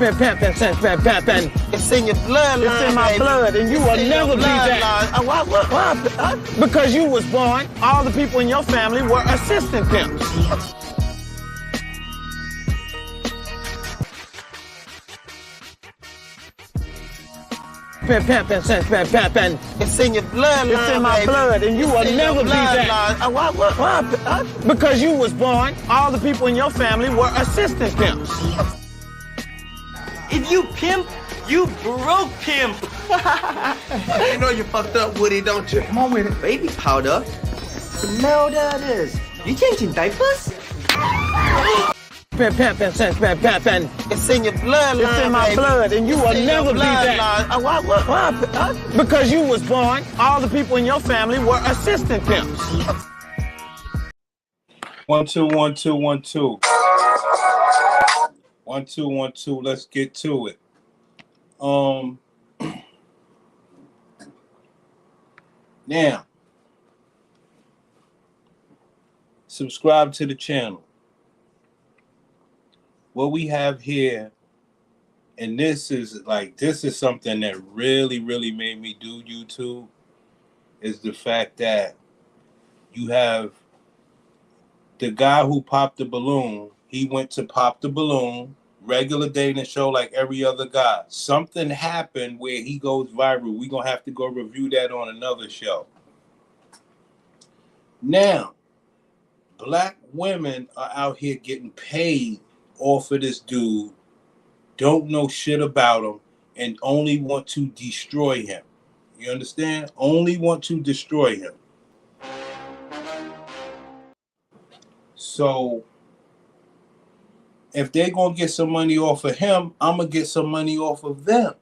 been pimping since been pimping. It's in your bloodline. It's in my blood, and you will never be that. Why? Because you was born, all the people in your family were assistant pimps. Been pimping since been pimping. It's in your bloodline. It's in my blood, and you will never be that. Why? Because you was born, all the people in your family were assistant pimps. If you pimp, you broke pimp. You know you fucked up, Woody, don't you? Come on with it. Baby powder. Smell that is. You changing diapers? Been pimping since been pimping. It's in your bloodline. It's in my blood, and you will never be that. Why? Because you was born, all the people in your family were assistant pimps. 1 2 1 2 1 2. 1 2 1 2. Let's get to it. Now, subscribe to the channel. What we have here, and this is something that really made me do YouTube, is the fact that you have the guy who popped the balloon. He went to pop the balloon, regular dating show like every other guy. Something happened where he goes viral. We're going to have to go review that on another show. Now, black women are out here getting paid off of this dude, don't know shit about him, and only want to destroy him. You understand? Only want to destroy him. So, if they're going to get some money off of him, I'm going to get some money off of them.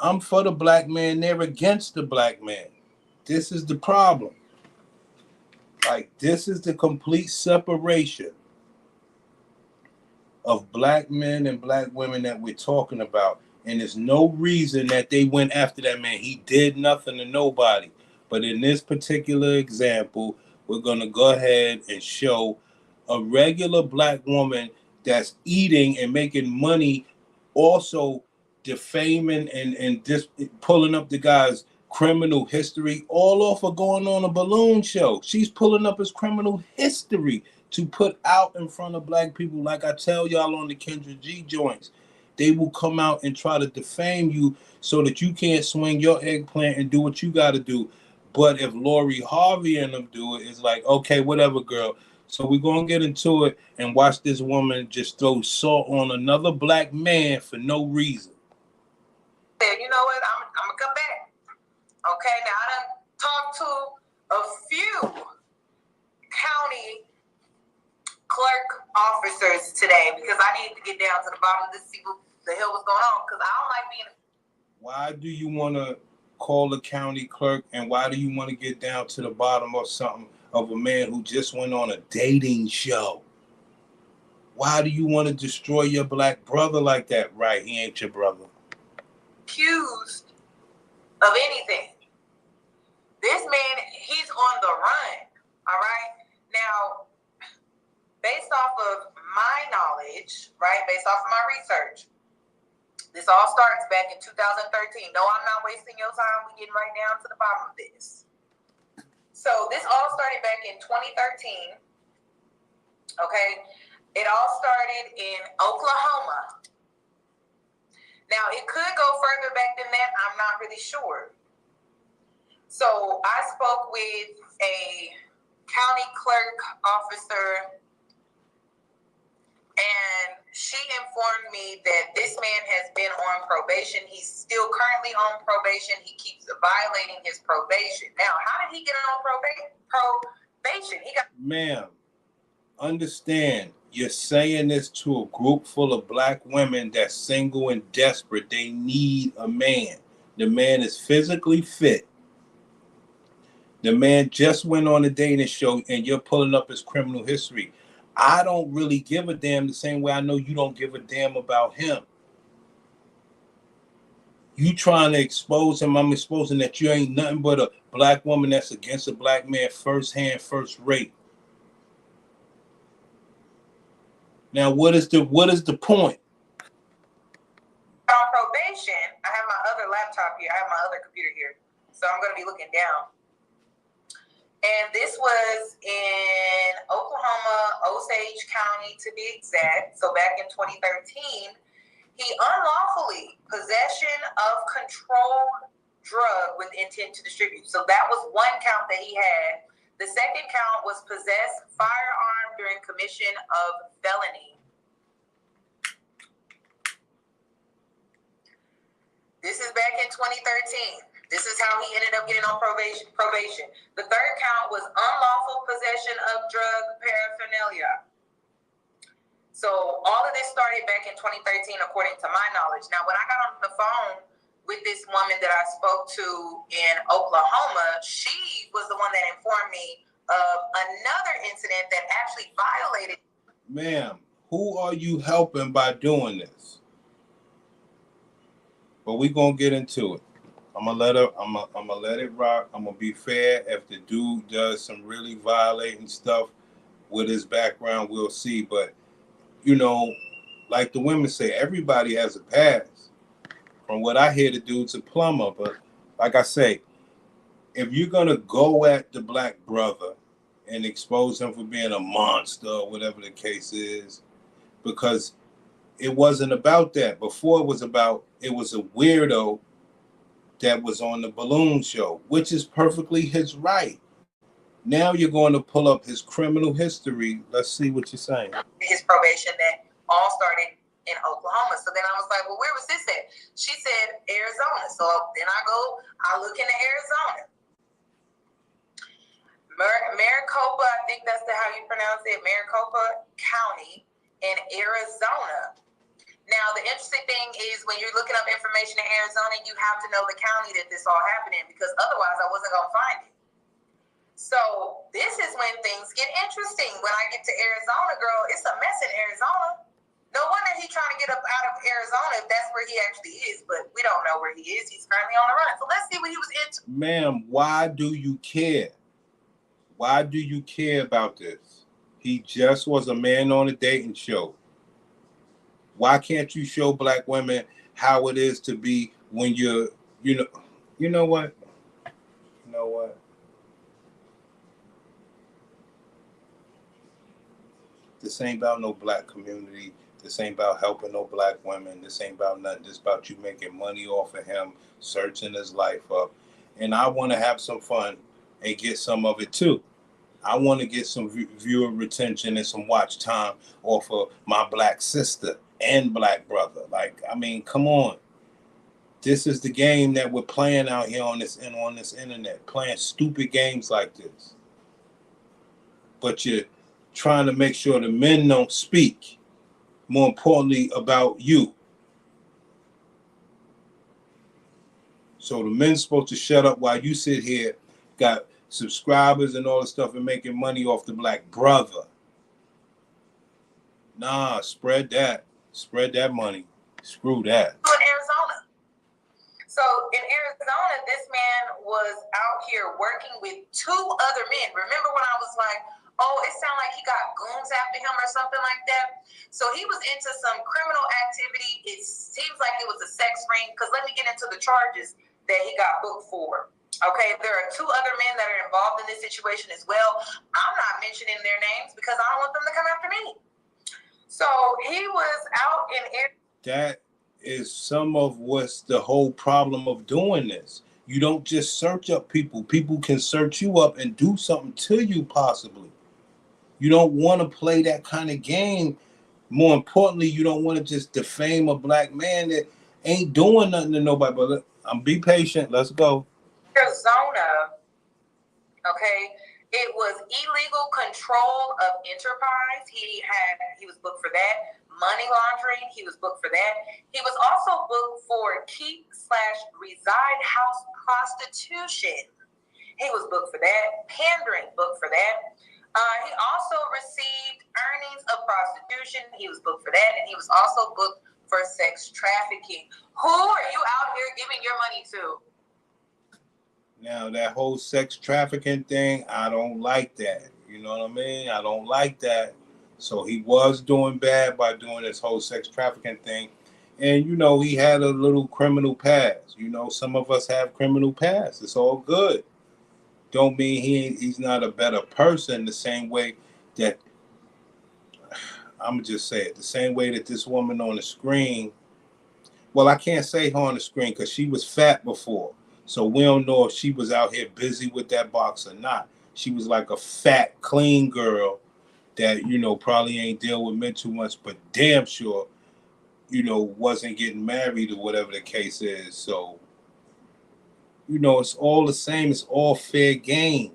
I'm for the black man. They're against the black man. This is the problem. Like, this is the complete separation of black men and black women that we're talking about. And there's no reason that they went after that man. He did nothing to nobody. But in this particular example, we're going to go ahead and show a regular black woman that's eating and making money, also defaming and just pulling up the guy's criminal history, all off of going on a balloon show. She's pulling up his criminal history to put out in front of black people. Like I tell y'all on the Kendra G joints, they will come out and try to defame you so that you can't swing your eggplant and do what you got to do. But if Lori Harvey and them do it, it's like, okay, whatever, girl. So we're going to get into it and watch this woman just throw salt on another black man for no reason. You know what? I'm going to come back. Okay, now I done talked to a few county clerk officers today because I need to get down to the bottom of this, see what the hell was going on, because I don't like being... Why do you want to call a county clerk, and why do you want to get down to the bottom of something of a man who just went on a dating show? Why do you want to destroy your black brother like that? Right, he ain't your brother. Accused of anything. This man, he's on the run, all right? Now, based off of my knowledge, right, based off of my research, this all starts back in 2013. No, I'm not wasting your time. We're getting right down to the bottom of this. So this all started back in 2013, okay? It all started in Oklahoma. Now, it could go further back than that. I'm not really sure. So I spoke with a county clerk officer, and she informed me that this man has been on probation. He's still currently on probation. He keeps violating his probation. Now, how did he get on probation? Ma'am, understand, you're saying this to a group full of black women that's single and desperate. They need a man. The man is physically fit. The man just went on a dating show, and you're pulling up his criminal history. I don't really give a damn the same way I know you don't give a damn about him. You trying to expose him, I'm exposing that you ain't nothing but a black woman that's against a black man first hand, first rate. Now, what is the point? probation, I have my other laptop here. I have my other computer here. So I'm going to be looking down. And this was in Oklahoma, Osage County to be exact. So back in 2013, he unlawfully possession of controlled drug with intent to distribute. So that was one count that he had. The second count was possess firearm during commission of felony. This is back in 2013. This is how he ended up getting on probation. The third count was unlawful possession of drug paraphernalia. So all of this started back in 2013, according to my knowledge. Now, when I got on the phone with this woman that I spoke to in Oklahoma, she was the one that informed me of another incident that actually violated. Ma'am, who are you helping by doing this? But we're gonna get into it. I'm gonna let it rock. I'm gonna be fair. If the dude does some really violating stuff with his background, we'll see. But you know, like the women say, everybody has a past. From what I hear, the dude's a plumber. But like I say, if you're gonna go at the black brother and expose him for being a monster or whatever the case is, because it wasn't about that. Before it was a weirdo that was on the Balloon show, which is perfectly his right. Now you're going to pull up his criminal history. Let's see what you're saying. His probation that all started in Oklahoma. So then I was like, well, where was this at? She said Arizona. So then I look into Arizona. Maricopa, I think that's how you pronounce it, Maricopa County in Arizona. Now, the interesting thing is when you're looking up information in Arizona, you have to know the county that this all happened in, because otherwise I wasn't going to find it. So this is when things get interesting. When I get to Arizona, girl, it's a mess in Arizona. No wonder he's trying to get up out of Arizona if that's where he actually is, but we don't know where he is. He's currently on the run. So let's see what he was into. Ma'am, why do you care? Why do you care about this? He just was a man on a dating show. Why can't you show black women how it is to be when you know what? This ain't about no black community. This ain't about helping no black women. This ain't about nothing. This about you making money off of him, searching his life up. And I want to have some fun and get some of it too. I want to get some viewer retention and some watch time off of my black sister and black brother. Like, I mean, come on. This is the game that we're playing out here on this internet, playing stupid games like this. But you're trying to make sure the men don't speak, more importantly, about you. So the men's supposed to shut up while you sit here, got subscribers and all this stuff, and making money off the black brother. Nah, spread that money. Screw that. In Arizona. So in Arizona, this man was out here working with two other men. Remember when I was like, oh, it sounded like he got goons after him or something like that? So he was into some criminal activity. It seems like it was a sex ring, because let me get into the charges that he got booked for. Okay, there are two other men that are involved in this situation as well. I'm not mentioning their names because I don't want them to come after me. So he was out in That is some of what's the whole problem of doing this. You don't just search up people. People can search you up and do something to you possibly. You don't want to play that kind of game. More importantly, you don't want to just defame a black man that ain't doing nothing to nobody. But be patient. Let's go. Arizona, okay, it was illegal control of enterprise. He was booked for that. Money laundering, he was booked for that. He was also booked for keep/reside house prostitution. He was booked for that. Pandering, booked for that. He also received earnings of prostitution. He was booked for that. And he was also booked for sex trafficking. Who are you out here giving your money to? Now, that whole sex trafficking thing, I don't like that. You know what I mean? I don't like that. So he was doing bad by doing this whole sex trafficking thing. And, you know, he had a little criminal past. You know, some of us have criminal past. It's all good. Don't mean he's not a better person the same way that, I'm going to just say it, the same way that this woman on the screen, well, I can't say her on the screen because she was fat before. So we don't know if she was out here busy with that box or not. She was like a fat, clean girl that, you know, probably ain't deal with men too much, but damn sure, you know, wasn't getting married or whatever the case is. So, you know, it's all the same. It's all fair game.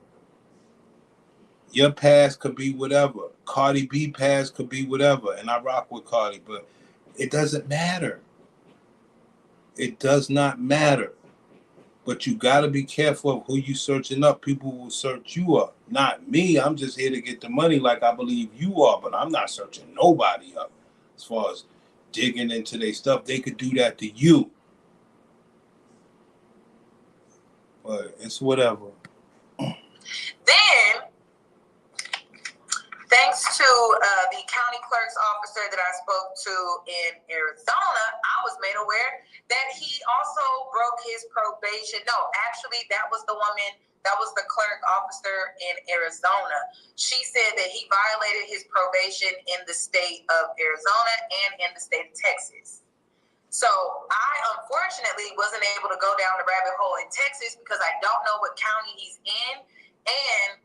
Your past could be whatever. Cardi B past could be whatever. And I rock with Cardi, but it doesn't matter. It does not matter. But you got to be careful of who you searching up. People will search you up. Not me. I'm just here to get the money like I believe you are, but I'm not searching nobody up. As far as digging into their stuff, they could do that to you. But it's whatever. Then, thanks to the county clerk's officer that I spoke to in Arizona, I was made aware that he also broke his probation. No, actually, that was the woman, that was the clerk officer in Arizona. She said that he violated his probation in the state of Arizona and in the state of Texas. So I unfortunately wasn't able to go down the rabbit hole in Texas because I don't know what county he's in. And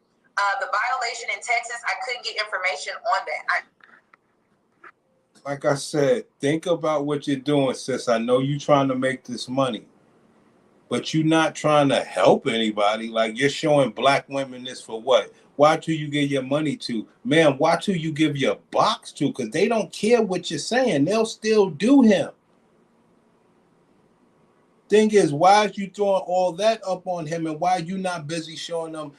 the violation in Texas, I couldn't get information on that. Like I said, think about what you're doing, sis. I know you're trying to make this money, but you're not trying to help anybody. Like, you're showing black women this for what? Watch who you give your money to. Man, watch who you give your box to, because they don't care what you're saying. They'll still do him. Thing is, why is you throwing all that up on him, and why are you not busy showing them,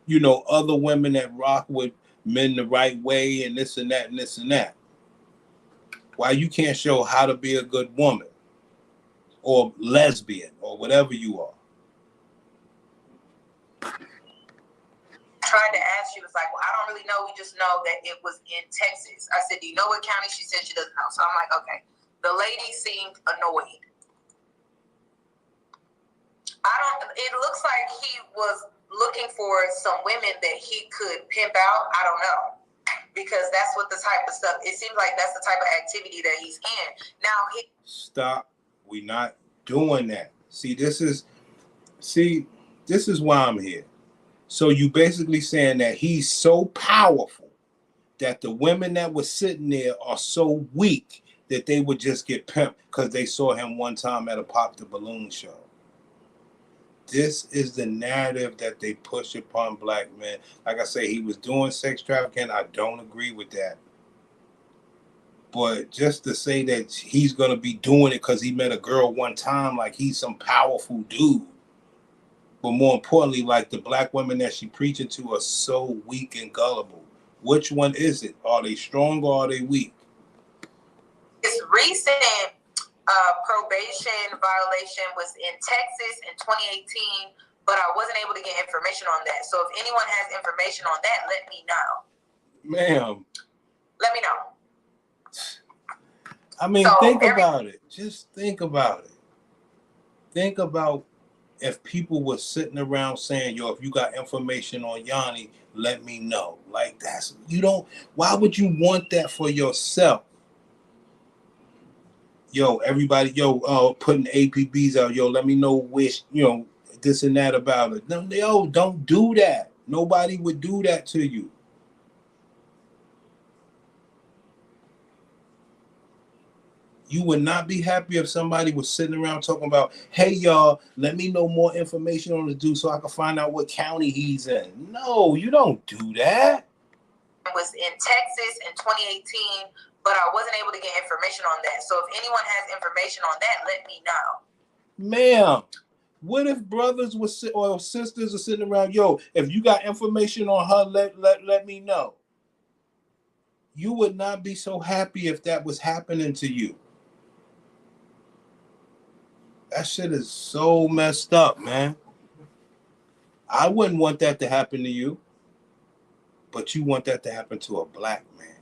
you know, other women that rock with men the right way and this and that and this and that? Why you can't show how to be a good woman or lesbian or whatever you are? Tried to ask, she was like, well, I don't really know. We just know that it was in Texas. I said, do you know what county? She said she doesn't know. So I'm like, okay. The lady seemed annoyed. It looks like he was looking for some women that he could pimp out. I don't know. Because that's what the type of stuff, it seems like that's the type of activity that he's in. Now, Stop. We're not doing that. This is why I'm here. So you basically saying that he's so powerful that the women that were sitting there are so weak that they would just get pimped because they saw him one time at a Pop the Balloon show. This is the narrative that they push upon black men. Like I say, he was doing sex trafficking. I don't agree with that. But just to say that he's going to be doing it because he met a girl one time, like he's some powerful dude. But more importantly, like the black women that she preaching to are so weak and gullible. Which one is it? Are they strong or are they weak? His recent probation violation was in Texas in 2018, but I wasn't able to get information on that. So if anyone has information on that, let me know. Ma'am. Let me know. I mean, think about it. Just think about it. Think about if people were sitting around saying, yo, if you got information on Yannie, let me know. Like, why would you want that for yourself? Yo, everybody, putting APBs out, yo, let me know which, this and that about it. No, yo, don't do that. Nobody would do that to you. You would not be happy if somebody was sitting around talking about, hey, y'all, let me know more information on the dude so I can find out what county he's in. No, you don't do that. It was in Texas in 2018, but I wasn't able to get information on that. So if anyone has information on that, let me know. Ma'am, what if brothers or sisters are sitting around, yo, if you got information on her, let me know. You would not be so happy if that was happening to you. That shit is so messed up, man. I wouldn't want that to happen to you, but you want that to happen to a black man.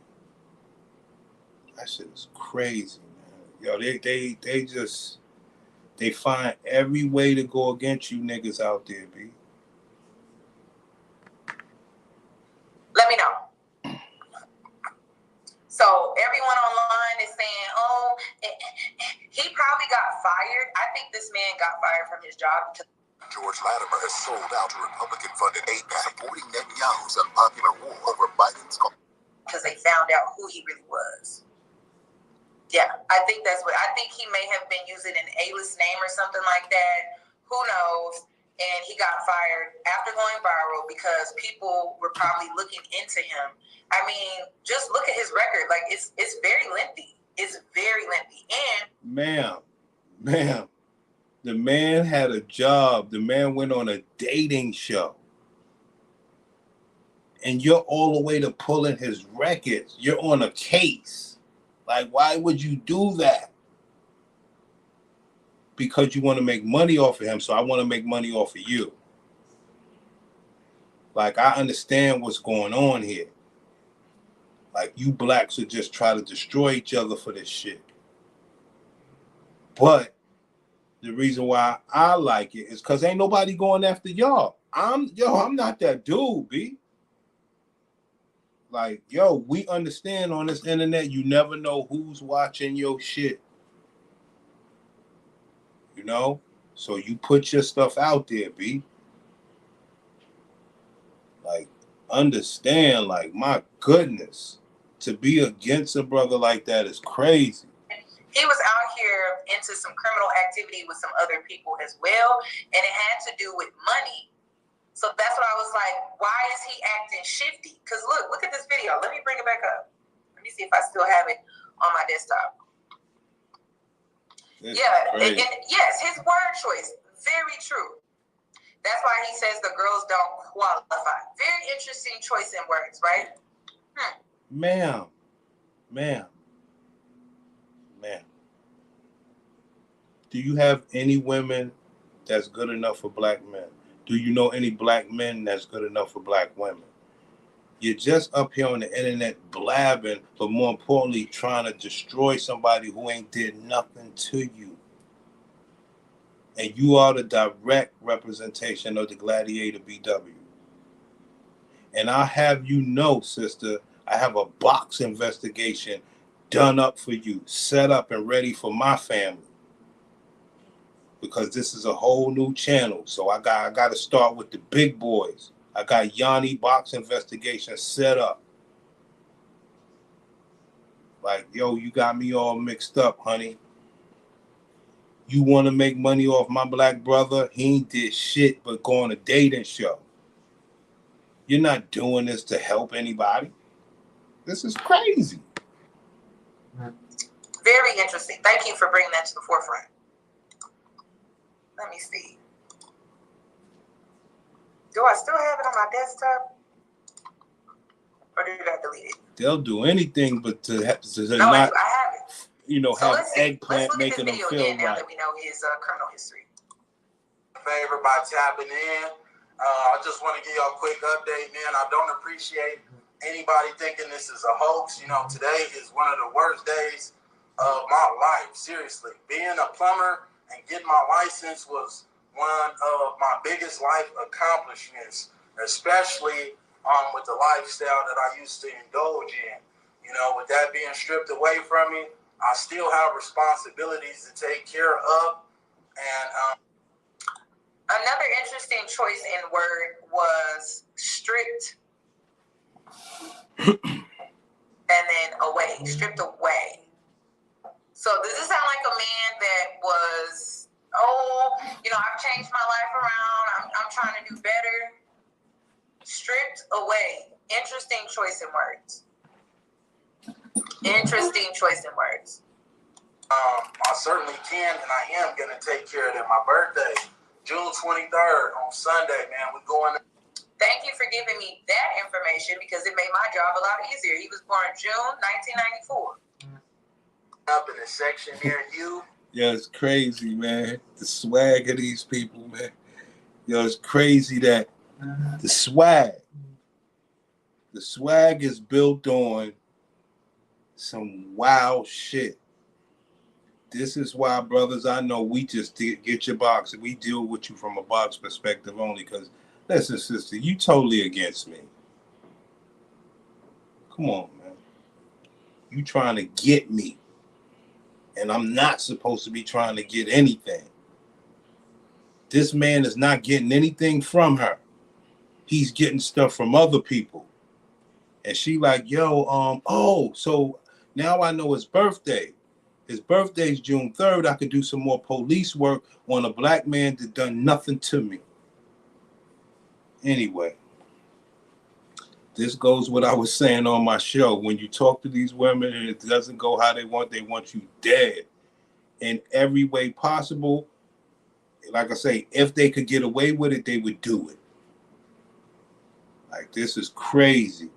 That shit is crazy, man. Yo, they find every way to go against you niggas out there, B. Let me know. So everyone online is saying, oh, he probably got fired. I think this man got fired from his job because George Latimer has sold out to Republican-funded aid supporting Netanyahu's unpopular war over Biden's call. Because they found out who he really was. Yeah, I think that's what I think. He may have been using an A-list name or something like that. Who knows? And he got fired after going viral because people were probably looking into him. I mean, just look at his record. Like, it's very lengthy. It's very lengthy. And Ma'am, the man had a job. The man went on a dating show. And you're all the way to pulling his records. You're on a case. Like, why would you do that? Because you want to make money off of him, so I want to make money off of you. Like, I understand what's going on here. Like, you blacks would just try to destroy each other for this shit. But the reason why I like it is because ain't nobody going after y'all. I'm not that dude, B. Like, yo, we understand on this internet, you never know who's watching your shit. You know? So you put your stuff out there, B. Like, understand, like, my goodness. To be against a brother like that is crazy. he was out here into some criminal activity with some other people as well, and it had to do with money. So that's what I was like, why is he acting shifty? Because look at this video. Let me bring it back up. Let me see if I still have it on my desktop. And yes, his word choice, very true. That's why he says the girls don't qualify. Very interesting choice in words, right? Ma'am. Do you have any women that's good enough for black men? Do you know any black men that's good enough for black women? You're just up here on the internet blabbing, but more importantly, trying to destroy somebody who ain't did nothing to you. And you are the direct representation of the Gladiator BW. And I'll have you know, sister, I have a box investigation done up for you, set up and ready for my family. Because this is a whole new channel. So I got to start with the big boys. I got Yannie box investigation set up. Like, yo, you got me all mixed up, honey. You want to make money off my black brother? He ain't did shit but go on a dating show. You're not doing this to help anybody. This is crazy. Very interesting. Thank you for bringing that to the forefront. Let me see. Do I still have it on my desktop? Or did I delete it? They'll do anything but to no, not, I have it. You know, so have eggplant making them feel right. Now that we know his criminal history. Favor by tapping in. I just want to give y'all a quick update, man. I don't appreciate anybody thinking this is a hoax. You know, today is one of the worst days of my life. Seriously, being a plumber and getting my license was one of my biggest life accomplishments, especially with the lifestyle that I used to indulge in. You know, with that being stripped away from me, I still have responsibilities to take care of. And another interesting choice in word was stripped and then away, stripped away. So does this sound like a man that was, I've changed my life around, I'm trying to do better? Stripped away. Interesting choice in words. I certainly can, and I am going to take care of it. My birthday, June 23rd on Sunday, man. We're going. Thank you for giving me that information because it made my job a lot easier. He was born June 1994. Up in the section near you. Yeah, it's crazy, man. The swag of these people, man. Yo, it's crazy that the swag is built on some wild shit. This is why, brothers, I know we just get your box and we deal with you from a box perspective only. Because, listen, sister, you totally against me. Come on, man. You trying to get me. And I'm not supposed to be trying to get anything. This man is not getting anything from her. He's getting stuff from other people. And she like, yo, oh, so now I know his birthday. His birthday's June 3rd. I could do some more police work on a black man that done nothing to me. Anyway, this goes what I was saying on my show. When you talk to these women and it doesn't go how they want you dead in every way possible. Like I say, if they could get away with it, they would do it. Like, this is crazy.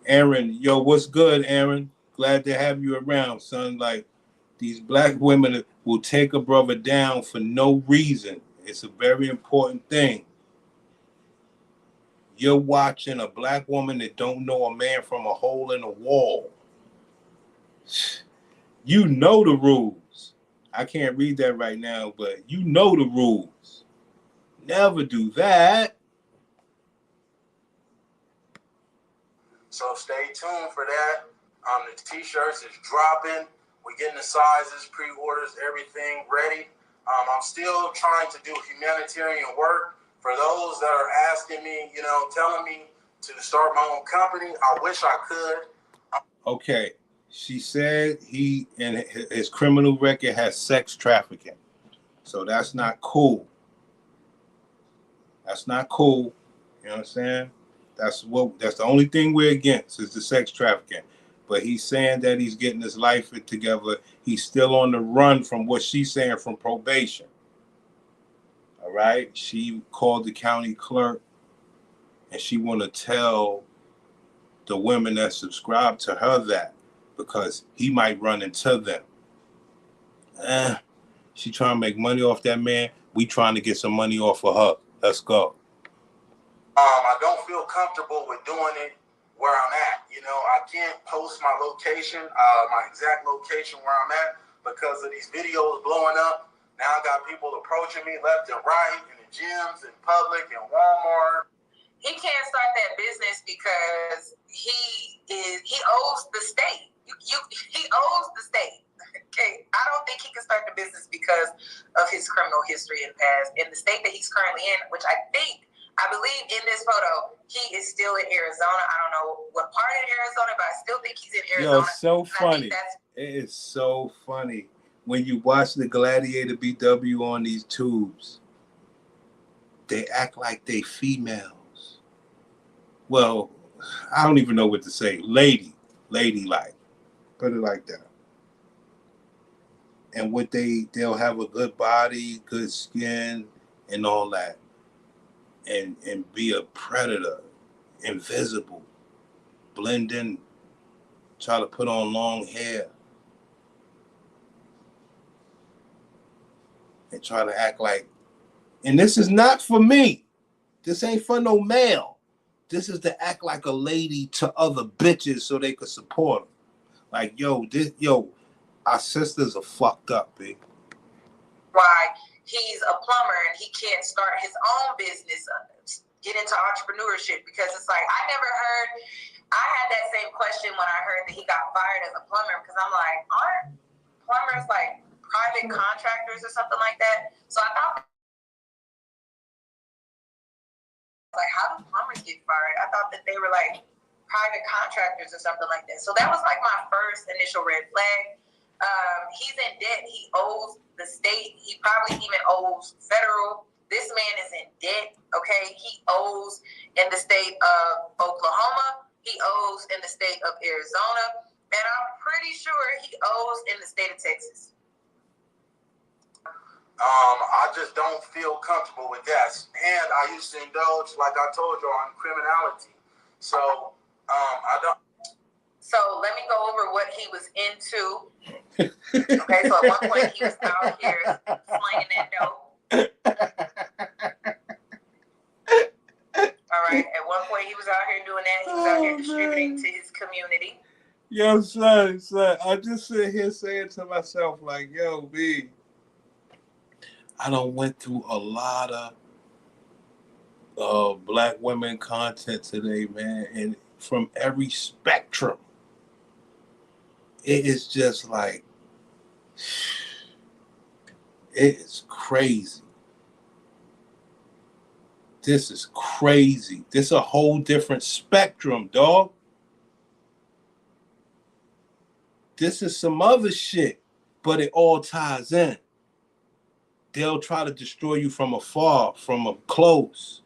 Aaron, yo, what's good, Aaron? Glad to have you around, son. Like, these black women will take a brother down for no reason. It's a very important thing. You're watching a black woman that don't know a man from a hole in a wall. You know the rules. I can't read that right now, but you know the rules. Never do that. So stay tuned for that. The t-shirts is dropping. We're getting the sizes, pre-orders, everything ready. I'm still trying to do humanitarian work. For those that are asking me, telling me to start my own company, I wish I could. Okay. She said he and his criminal record has sex trafficking. So that's not cool. That's not cool. You know what I'm saying? That's the only thing we're against is the sex trafficking. But he's saying that he's getting his life together. He's still on the run from what she's saying from probation. All right? She called the county clerk and she want to tell the women that subscribe to her that because he might run into them. She trying to make money off that man. We trying to get some money off of her. Let's go. I don't feel comfortable with doing it where I'm at. I can't post my location, my exact location where I'm at because of these videos blowing up. Now I got people approaching me left and right in the gyms, in public, in Walmart. He can't start that business because he owes the state. He owes the state. Okay, I don't think he can start the business because of his criminal history in the past. In the state that he's currently in, which I believe in this photo, he is still in Arizona. I don't know what part of Arizona, but I still think he's in Arizona. Yo, it's so funny. It is so funny. When you watch the Gladiator BW on these tubes, they act like they females. Well, I don't even know what to say. Ladylike. Put it like that. And what they'll have a good body, good skin, and all that. And be a predator, invisible, blend in, try to put on long hair, and try to act like, and this is not for me. This ain't for no male. This is to act like a lady to other bitches so they could support them. Like, our sisters are fucked up, big. Why he's a plumber and he can't start his own business, get into entrepreneurship, because it's like, I had that same question when I heard that he got fired as a plumber, because I'm like, aren't plumbers like private contractors or something like that? So I thought, like, how do plumbers get fired? I thought that they were like private contractors or something like that. So that was like my first initial red flag. He's in debt. He owes the state. He probably even owes federal. This man is in debt, okay? He owes in the state of Oklahoma. He owes in the state of Arizona. And I'm pretty sure he owes in the state of Texas. I just don't feel comfortable with that. And I used to indulge, like I told you, on criminality. So I don't. So let me go over what he was into. Okay, so at one point he was out here slinging that dope. All right, at one point he was out here doing that. He was out here distributing to his community. Yo, son, I just sit here saying to myself, like, yo, B, I done went through a lot of black women content today, man, and from every spectrum. It is just like, it is crazy. This is crazy. This is a whole different spectrum, dog. This is some other shit, but it all ties in. They'll try to destroy you from afar, from up close.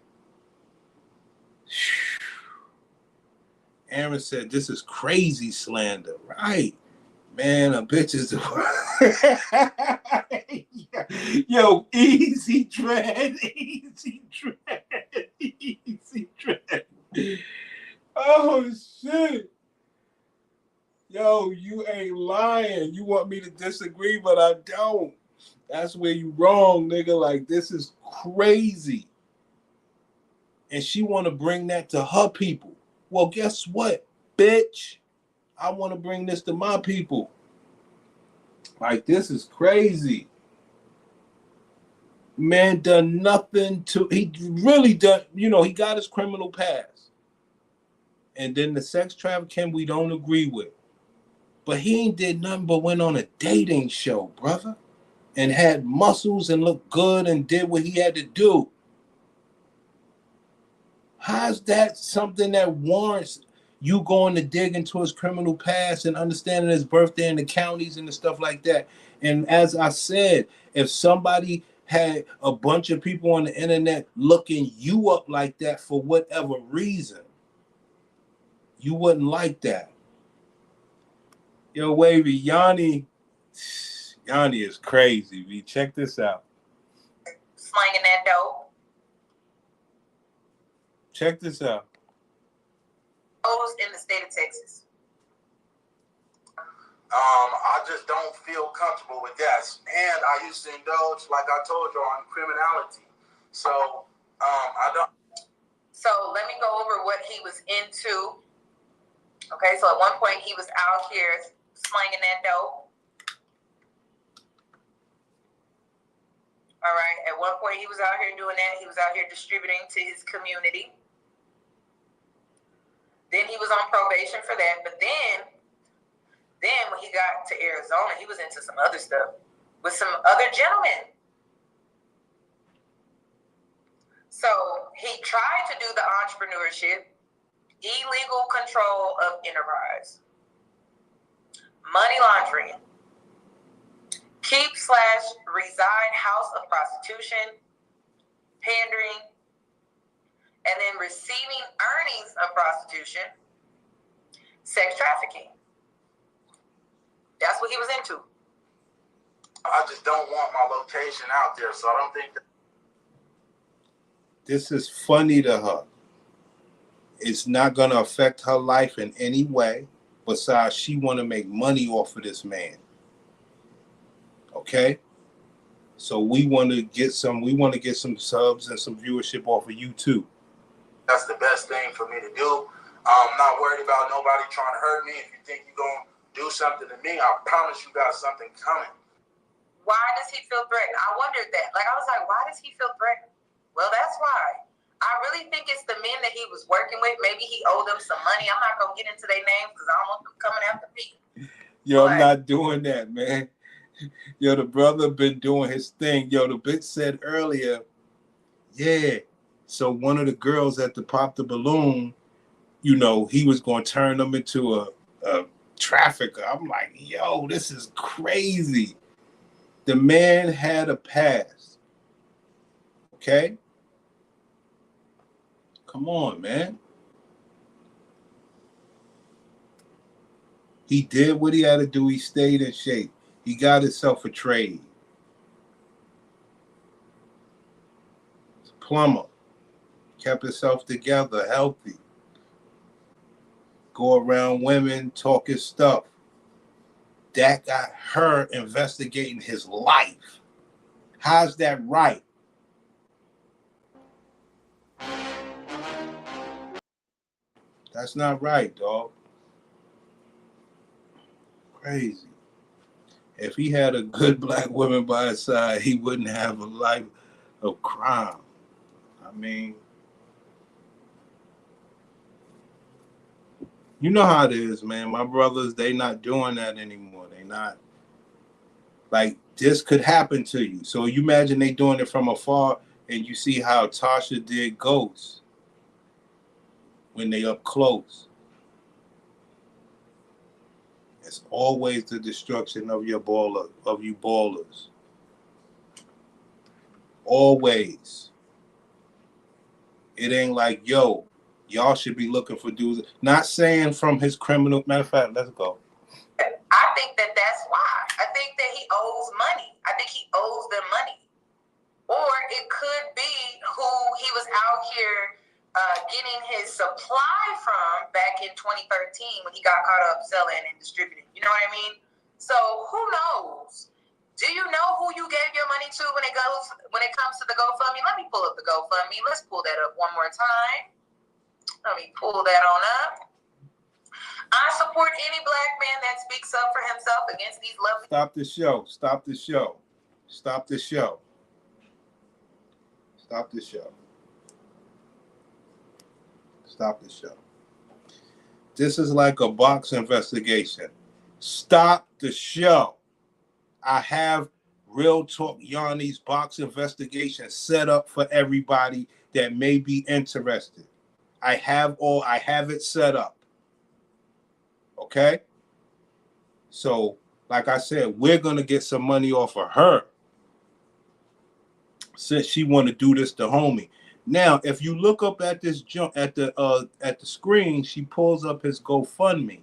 Aaron said, this is crazy slander. Right. Man, a bitch is... Yo, easy dread. Oh, shit. Yo, you ain't lying. You want me to disagree, but I don't. That's where you wrong, nigga. Like, this is crazy. And she want to bring that to her people. Well, guess what, bitch? I want to bring this to my people. Like, this is crazy. Man done nothing to... He really done... You know, he got his criminal past. And then the sex trafficking we don't agree with. But he ain't did nothing but went on a dating show, brother. And had muscles and looked good and did what he had to do. How's that something that warrants you going to dig into his criminal past and understanding his birthday and the counties and the stuff like that? And as I said, if somebody had a bunch of people on the internet looking you up like that for whatever reason, you wouldn't like that. Yo, Wavy, Yannie is crazy. V, check this out. Slanging that dope. Check this out. In the state of Texas. I just don't feel comfortable with that. And I used to indulge, like I told you, on criminality. So I don't. So let me go over what he was into. Okay, so at one point he was out here slanging that dope. All right, at one point he was out here doing that. He was out here distributing to his community. Then he was on probation for that. But then when he got to Arizona, he was into some other stuff with some other gentlemen. So he tried to do the entrepreneurship, illegal control of enterprise, money laundering, keep/reside house of prostitution, pandering, and then receiving earnings of prostitution, sex trafficking. That's what he was into. I just don't want my location out there, so I don't think that. This is funny to her. It's not going to affect her life in any way. Besides, she want to make money off of this man. Okay? So we want to get some subs and some viewership off of you too. That's the best thing for me to do. I'm not worried about nobody trying to hurt me. If you think you're going to do something to me, I promise you got something coming. Why does he feel threatened? I wondered that. Like, I was like, why does he feel threatened? Well, that's why. I really think it's the men that he was working with. Maybe he owed them some money. I'm not going to get into their names because I don't want them coming after me. Yo, I'm not doing that, man. Yo, the brother been doing his thing. Yo, the bitch said earlier, yeah. So one of the girls at the Pop the Balloon, you know, he was going to turn them into a trafficker. I'm like, yo, this is crazy. The man had a past. Okay? Come on, man. He did what he had to do. He stayed in shape. He got himself a trade. Plumber. Kept himself together, healthy. Go around women, talk his stuff. That got her investigating his life. How's that right? That's not right, dog. Crazy. If he had a good black woman by his side, he wouldn't have a life of crime. I mean, you know how it is, man. My brothers, they not doing that anymore. They not. Like, this could happen to you. So you imagine they doing it from afar, and you see how Tasha did Ghost when they up close. It's always the destruction of your baller, of you ballers. Always. It ain't like, yo, y'all should be looking for dudes. Not saying from his criminal. Matter of fact, let's go. I think that's why. I think that he owes money. I think he owes them money. Or it could be who he was out here getting his supply from back in 2013 when he got caught up selling and distributing. You know what I mean? So who knows? Do you know who you gave your money to when it comes to the GoFundMe? Let me pull up the GoFundMe. Let's pull that up one more time. Let me pull that on up. I support any black man that speaks up for himself against these lovely. Stop the show. Stop the show. Stop the show. Stop the show. Stop the show. This is like a box investigation. Stop the show. I have Real Talk Yannie's box investigation set up for everybody that may be interested. I have it set up. Okay? So, like I said, we're going to get some money off of her since she want to do this to homie. Now, if you look up at this jump at the screen, she pulls up his GoFundMe.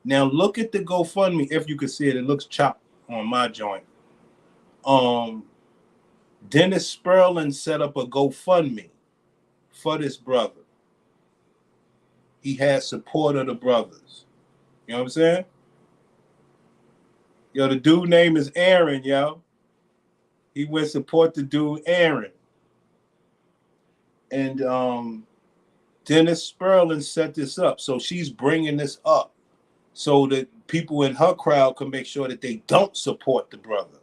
Now, look at the GoFundMe. If you can see it, it looks chopped on my joint. Dennis Spurling set up a GoFundMe for this brother. He had support of the brothers. You know what I'm saying? Yo, the dude name is Aaron, yo. He went support the dude Aaron. And Dennis Spurling set this up. So she's bringing this up so that people in her crowd can make sure that they don't support the brother.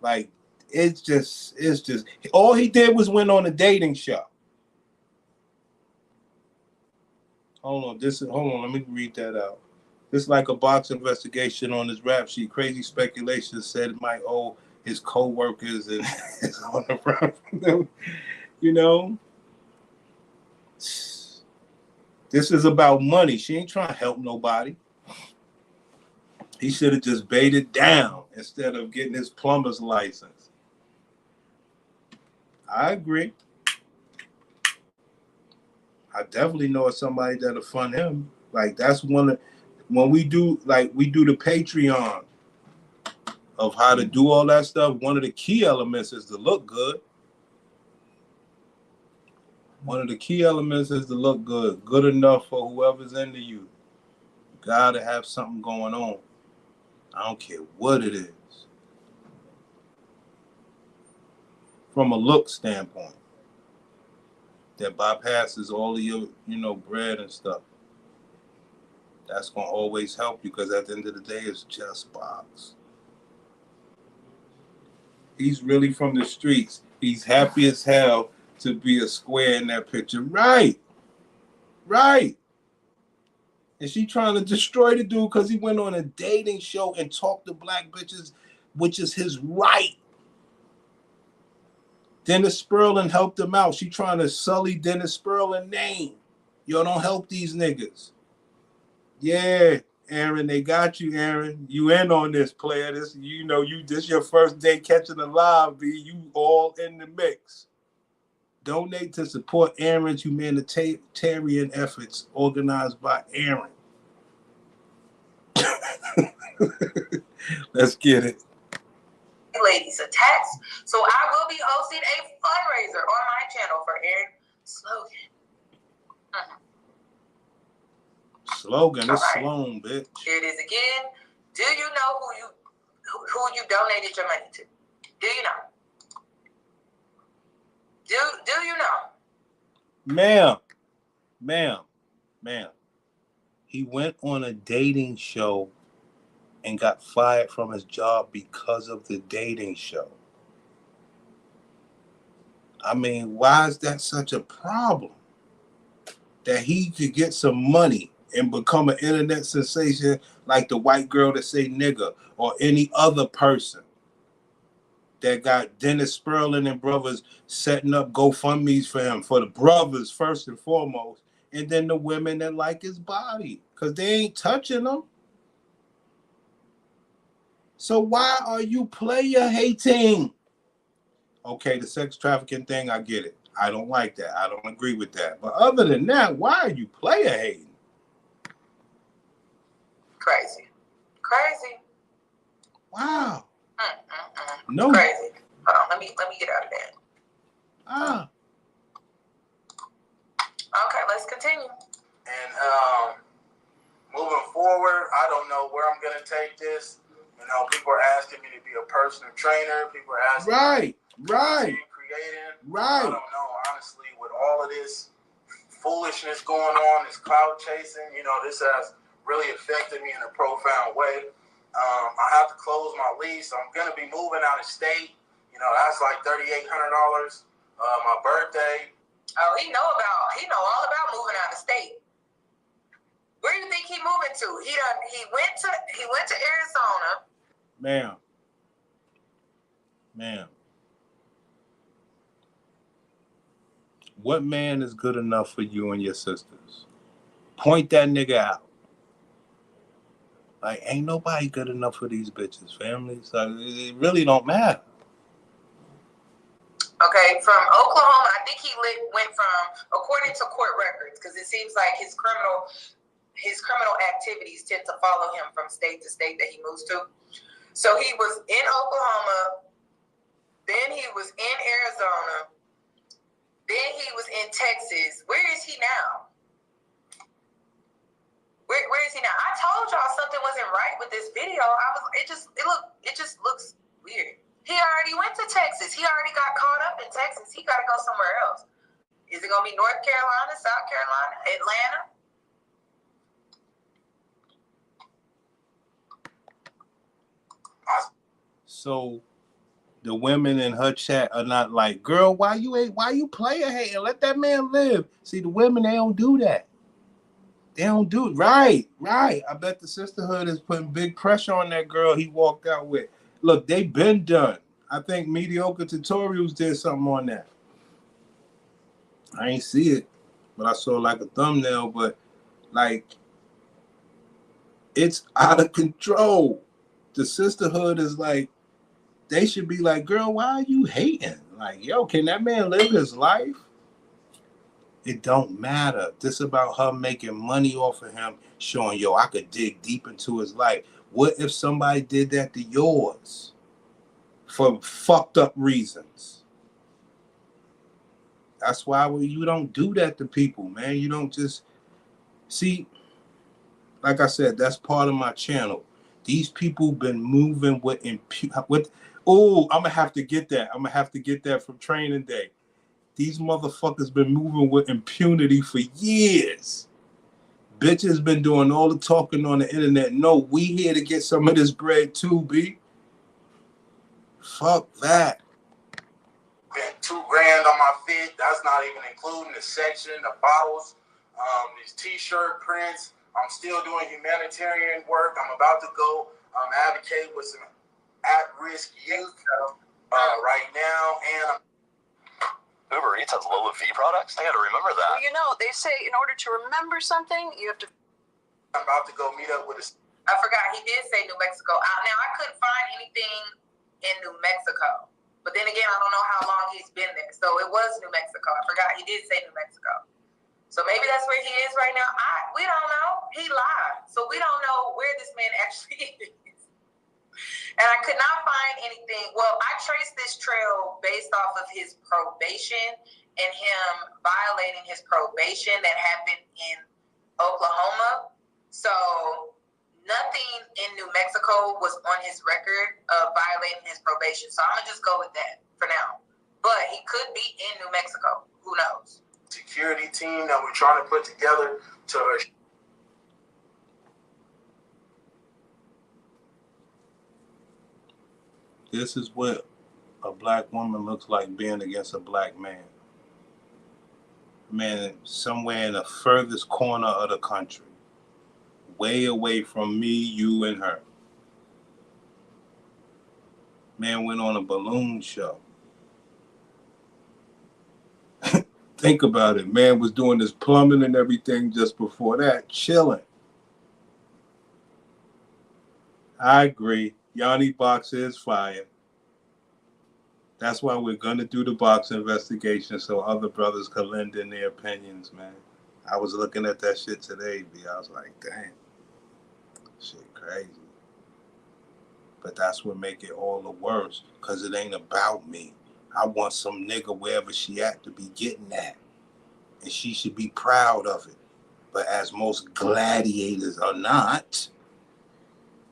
Like, it's just all he did was went on a dating show. Hold on, let me read that out. This is like a box investigation on his rap sheet. Crazy speculation said it might owe his co-workers and his on the front. You know? This is about money. She ain't trying to help nobody. He should have just baited down instead of getting his plumber's license. I agree. I definitely know somebody that'll fund him. Like, that's when we do the Patreon of how to do all that stuff. One of the key elements is to look good. One of the key elements is to look good. Good enough for whoever's into you. You gotta have something going on. I don't care what it is. From a look standpoint. That bypasses all of your, bread and stuff. That's going to always help you because at the end of the day, it's just box. He's really from the streets. He's happy as hell to be a square in that picture. Right. And she trying to destroy the dude because he went on a dating show and talked to black bitches, which is his right. Dennis Spurling helped him out. She trying to sully Dennis Spurling's name. Yo, don't help these niggas. Yeah, Aaron, they got you, Aaron. You in on this, player. This your first day catching a live, B. You all in the mix. Donate to support Aaron's humanitarian efforts organized by Aaron. Let's get it. Ladies attached. So I will be hosting a fundraiser on my channel for Aaron Slogan. Slogan, it's right. Sloan, bitch. Here it is again. Do you know who you donated your money to? Do you know? Do you know? Ma'am. He went on a dating show and got fired from his job because of the dating show. I mean, why is that such a problem? That he could get some money and become an internet sensation like the white girl that say nigga or any other person that got Dennis Spurling and brothers setting up GoFundMes for him, for the brothers first and foremost, and then the women that like his body because they ain't touching him. So why are you player hating? Okay, the sex trafficking thing, I get it. I don't like that. I don't agree with that. But other than that, why are you player hating? Crazy. Wow. No. Crazy. Hold on, let me get out of that. Okay, let's continue. And moving forward, I don't know where I'm gonna take this. You know, people are asking me to be a personal trainer. People are asking me to creating. I don't know, honestly, with all of this foolishness going on, this cloud chasing, you know, this has really affected me in a profound way. I have to close my lease. I'm gonna be moving out of state. You know, that's like $3,800. My birthday. Oh, he know all about moving out of state. Where do you think he moving to? He went to Arizona. Ma'am. What man is good enough for you and your sisters? Point that nigga out. Like, ain't nobody good enough for these bitches, family. So it really don't matter. Okay, from Oklahoma, I think he went from, according to court records, because it seems like his criminal activities tend to follow him from state to state that he moves to. So he was in Oklahoma, then he was in Arizona, then he was in Texas. Where is he now? Where is he now? I told y'all something wasn't right with this video. It just looks weird. He already went to Texas. He already got caught up in Texas. He got to go somewhere else. Is it going to be North Carolina, South Carolina, Atlanta? So the women in her chat are not like, girl, why you player hating? Let that man live. See, the women, they don't do that. They don't do it. Right. I bet the sisterhood is putting big pressure on that girl he walked out with. Look, they've been done. I think Mediocre Tutorials did something on that. I ain't see it, but I saw like a thumbnail, but like, it's out of control. The sisterhood is like, they should be like, girl, why are you hating? Like, yo, can that man live his life? It don't matter. This about her making money off of him, showing, yo, I could dig deep into his life. What if somebody did that to yours for fucked up reasons? That's why you don't do that to people, man. You don't just see, like I said, that's part of my channel. These people been moving with oh, I'm gonna have to get that. I'm gonna have to get that from training day. These motherfuckers been moving with impunity for years. Bitches been doing all the talking on the internet. No, we here to get some of this bread too, B. Fuck that. Spent $2,000 on my fit. That's not even including the section, the bottles, these t-shirt prints. I'm still doing humanitarian work. I'm about to go advocate with some at-risk youth right now, and Uber Eats has low fee products? I gotta remember that. Well, you know, they say in order to remember something, you have to... I'm about to go meet up with I forgot, he did say New Mexico. Now, I couldn't find anything in New Mexico. But then again, I don't know how long he's been there. So it was New Mexico. I forgot, he did say New Mexico. So maybe that's where he is right now. We don't know. He lied. So we don't know where this man actually is. And I could not find anything. Well, I traced this trail based off of his probation and him violating his probation that happened in Oklahoma. So nothing in New Mexico was on his record of violating his probation. So I'm going to just go with that for now. But he could be in New Mexico. Who knows? Security team that we're trying to put together to this is what a black woman looks like being against a black man. Man, somewhere in the furthest corner of the country, way away from me, you, and her. Man went on a balloon show. Think about it. Man was doing his plumbing and everything just before that, chilling. I agree. Yannie box is fire. That's why we're going to do the box investigation so other brothers can lend in their opinions, man. I was looking at that shit today, B. I was like, damn. Shit crazy. But that's what make it all the worse, because it ain't about me. I want some nigga wherever she at to be getting that. And she should be proud of it. But as most gladiators are not,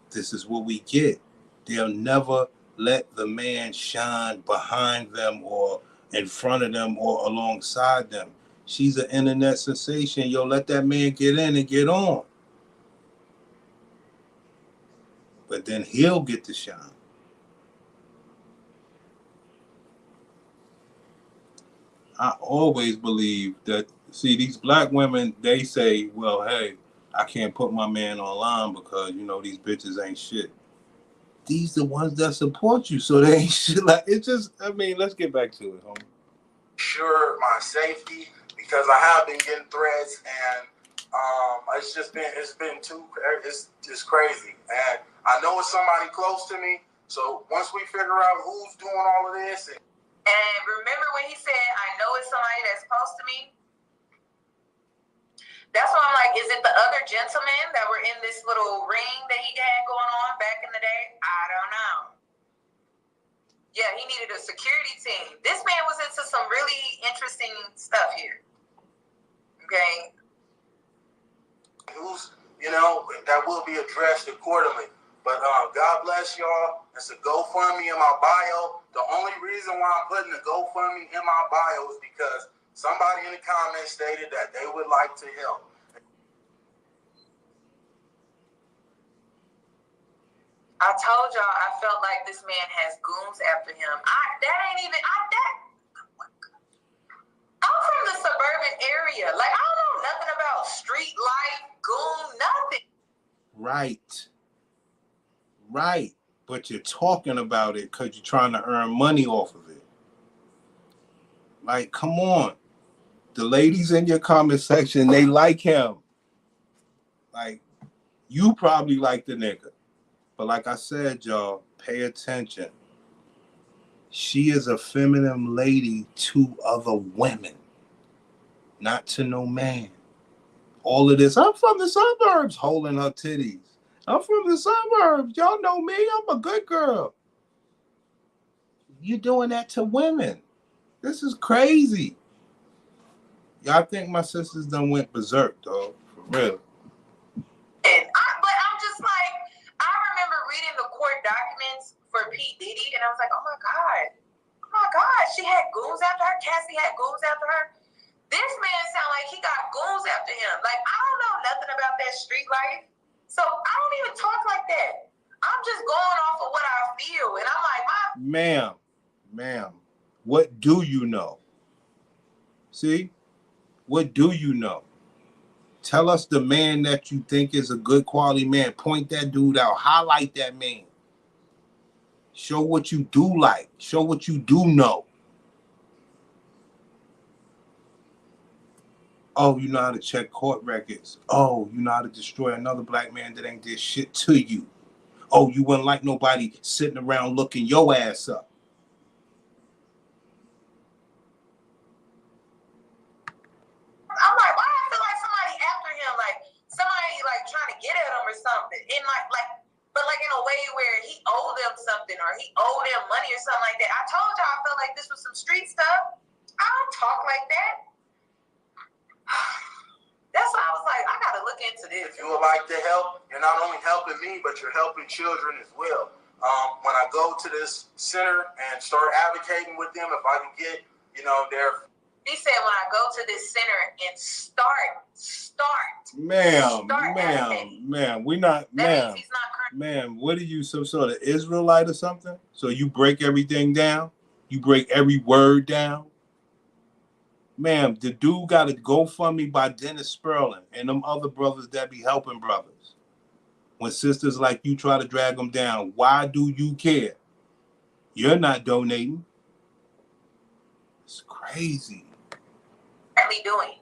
this is what we get. They'll never let the man shine behind them or in front of them or alongside them. She's an internet sensation. Yo, let that man get in and get on. But then he'll get to shine. I always believe that, see, these black women, they say, well, hey, I can't put my man online because, you know, these bitches ain't shit. These the ones that support you, so they ain't shit. Like, it's just, I mean, let's get back to it, homie. Sure, my safety, because I have been getting threats, and it's just crazy. And I know it's somebody close to me, so once we figure out who's doing all of this. And remember when he said, I know it's somebody that's close to me? That's why I'm like, is it the other gentlemen that were in this little ring that he had going on back in the day? I don't know. Yeah, he needed a security team. This man was into some really interesting stuff here. Okay. Who's, you know, that will be addressed accordingly. But God bless y'all. It's a GoFundMe in my bio. The only reason why I'm putting the GoFundMe in my bio is because somebody in the comments stated that they would like to help. I told y'all I felt like this man has goons after him. I'm from the suburban area. Like, I don't know nothing about street life, goon, nothing. Right. But you're talking about it because you're trying to earn money off of it. Like, come on. The ladies in your comment section, they like him. Like, you probably like the nigga. But like I said, y'all, pay attention. She is a feminine lady to other women, not to no man. All of this, I'm from the suburbs, holding her titties. I'm from the suburbs. Y'all know me. I'm a good girl. You doing that to women. This is crazy. Y'all think my sisters done went berserk, dog. For real. But I'm just like, I remember reading the court documents for P. Diddy, and I was like, oh my God, she had goons after her. Cassie had goons after her. This man sound like he got goons after him. Like, I don't know nothing about that street life, so I don't even talk like that. I'm just going off of what I feel, and I'm like, Ma'am, what do you know? See? What do you know? Tell us the man that you think is a good quality man. Point that dude out. Highlight that man. Show what you do like. Show what you do know. Oh, you know how to check court records. Oh, you know how to destroy another black man that ain't did shit to you. Oh, you wouldn't like nobody sitting around looking your ass up. I'm like, why do I feel like somebody after him? Like, somebody, like, trying to get at him or something. And, but in a way where he owed them something or he owed them money or something like that. I told y'all I felt like this was some street stuff. I don't talk like that. That's why I was like, I got to look into this. If you would like to help, you're not only helping me, but you're helping children as well. When I go to this center and start advocating with them, if I can get, their He said, when I go to this center and start. Ma'am, we not, ma'am, ma'am, what are you, some sort of Israelite or something? So you break everything down? You break every word down? Ma'am, the dude got a GoFundMe by Dennis Spurling and them other brothers that be helping brothers. When sisters like you try to drag them down, why do you care? You're not donating. It's crazy. Doing.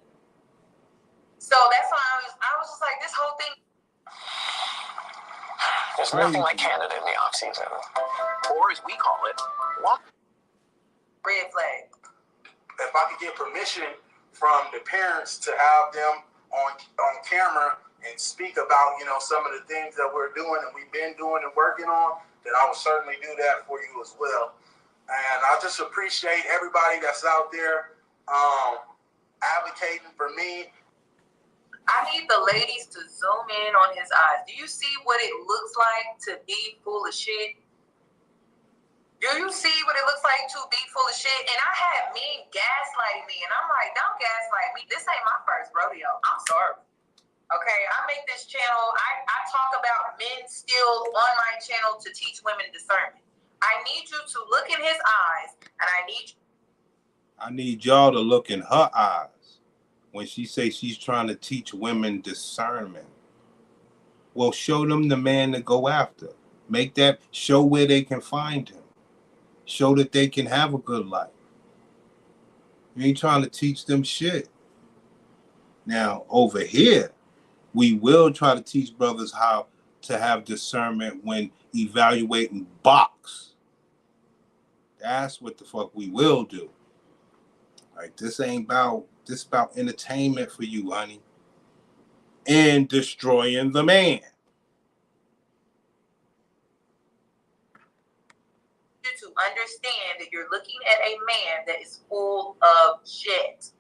So that's why I was just like, this whole thing. There's nothing like Canada in the off season, or as we call it, what? Red flag. If I could get permission from the parents to have them on camera and speak about, you know, some of the things that we're doing and we've been doing and working on, then I will certainly do that for you as well. And I just appreciate everybody that's out there advocating for me. I need the ladies to zoom in on his eyes. Do you see what it looks like to be full of shit? Do you see what it looks like to be full of shit? And I had men gaslighting me, and I'm like, don't gaslight me. This ain't my first rodeo. I'm sorry. Okay, I make this channel. I talk about men still on my channel to teach women discernment. I need you to look in his eyes, and I need y'all to look in her eyes when she says she's trying to teach women discernment. Well, show them the man to go after. Make that, show where they can find him. Show that they can have a good life. You ain't trying to teach them shit. Now, over here, we will try to teach brothers how to have discernment when evaluating box. That's what the fuck we will do. Like, this about entertainment for you, honey. And destroying the man. to understand that you're looking at a man that is full of shit.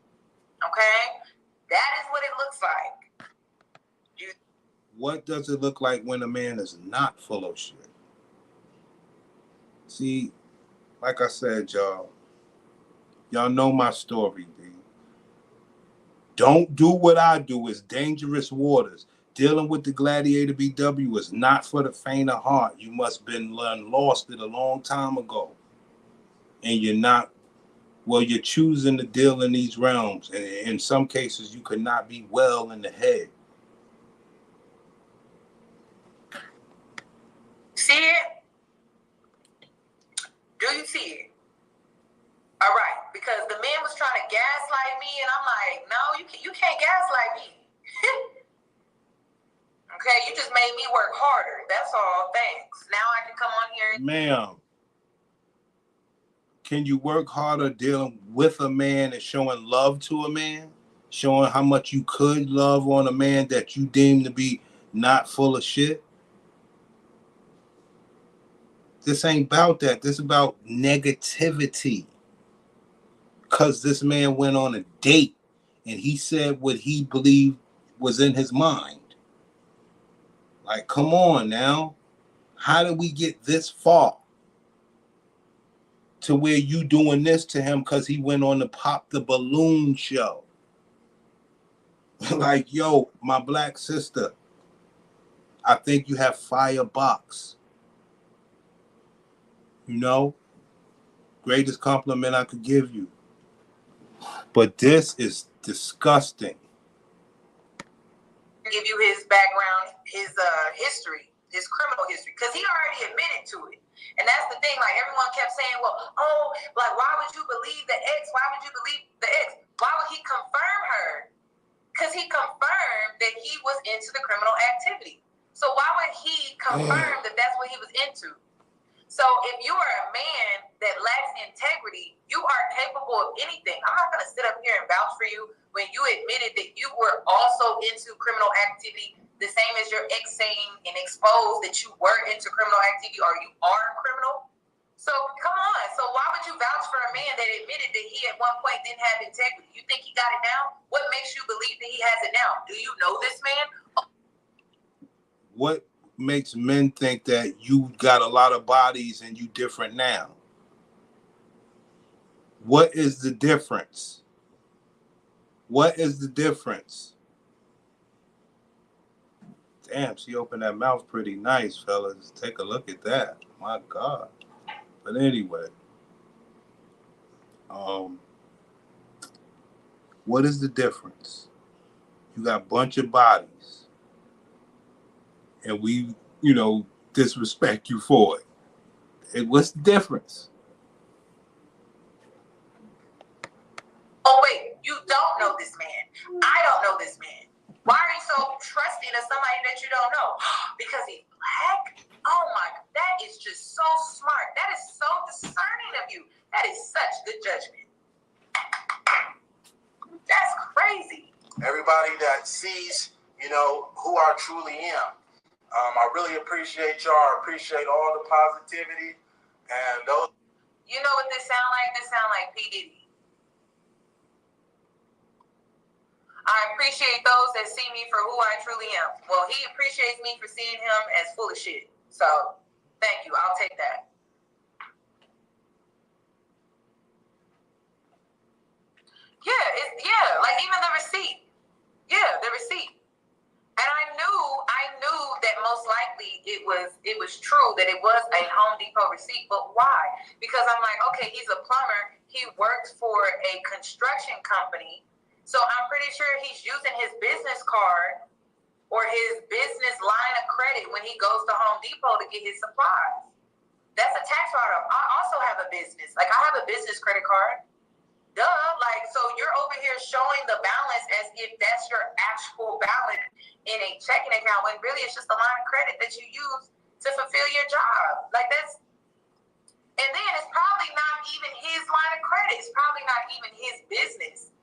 Okay? That is what it looks like. What does it look like when a man is not full of shit? See, like I said, y'all know my story, B. Don't do what I do. It's dangerous waters. Dealing with the Gladiator BW is not for the faint of heart. You must have been lost it a long time ago. And you're choosing to deal in these realms. And in some cases, you could not be well in the head. See it? Do you see it? All right, because the man was trying to gaslight me, and I'm like, no, you can't gaslight me. Okay, you just made me work harder. That's all. Thanks. Now I can come on here. Ma'am, can you work harder dealing with a man and showing love to a man? Showing how much you could love on a man that you deem to be not full of shit? This ain't about that. This is about negativity. Because this man went on a date and he said what he believed was in his mind. Like, come on now. How did we get this far? To where you doing this to him because he went on the Pop the Balloon show. Like, yo, my black sister, I think you have firebox. You know? Greatest compliment I could give you. But this is disgusting. Give you his background, his history, his criminal history, because he already admitted to it. And that's the thing, like everyone kept saying, well, like why would you believe the ex? Why would you believe the ex? Why would he confirm her? Because he confirmed that he was into the criminal activity. So why would he confirm that that's what he was into? So if you are a man that lacks integrity, you are capable of anything. I'm not going to sit up here and vouch for you when you admitted that you were also into criminal activity, the same as your ex saying and exposed that you were into criminal activity or you are a criminal. So come on. So why would you vouch for a man that admitted that he at one point didn't have integrity? You think he got it now? What makes you believe that he has it now? Do you know this man? What makes men think that you got a lot of bodies and you different now? What is the difference? What is the difference? Damn, she opened that mouth pretty nice, fellas. Take a look at that. My God. But anyway, what is the difference? You got a bunch of bodies, and we, disrespect you for it. What's the difference? Oh, wait, you don't know this man. I don't know this man. Why are you so trusting of somebody that you don't know? Because he's black? Oh my, that is just so smart. That is so discerning of you. That is such good judgment. That's crazy. Everybody that sees, who I truly am. I really appreciate y'all. I appreciate all the positivity. And those. You know what this sound like? This sound like P. Diddy. I appreciate those that see me for who I truly am. Well, he appreciates me for seeing him as full of shit. So, thank you. I'll take that. Yeah, like even the receipt. Yeah, the receipt. And I knew that most likely it was true that it was a Home Depot receipt. But why? Because I'm like, okay, he's a plumber. He works for a construction company. So I'm pretty sure he's using his business card or his business line of credit when he goes to Home Depot to get his supplies. That's a tax write-off. I also have a business. Like, I have a business credit card. Duh. Like, so you're over here showing the balance as if that's your actual balance in a checking account when really it's just a line of credit that you use to fulfill your job. Like, that's, and then it's probably not even his line of credit. It's probably not even his business.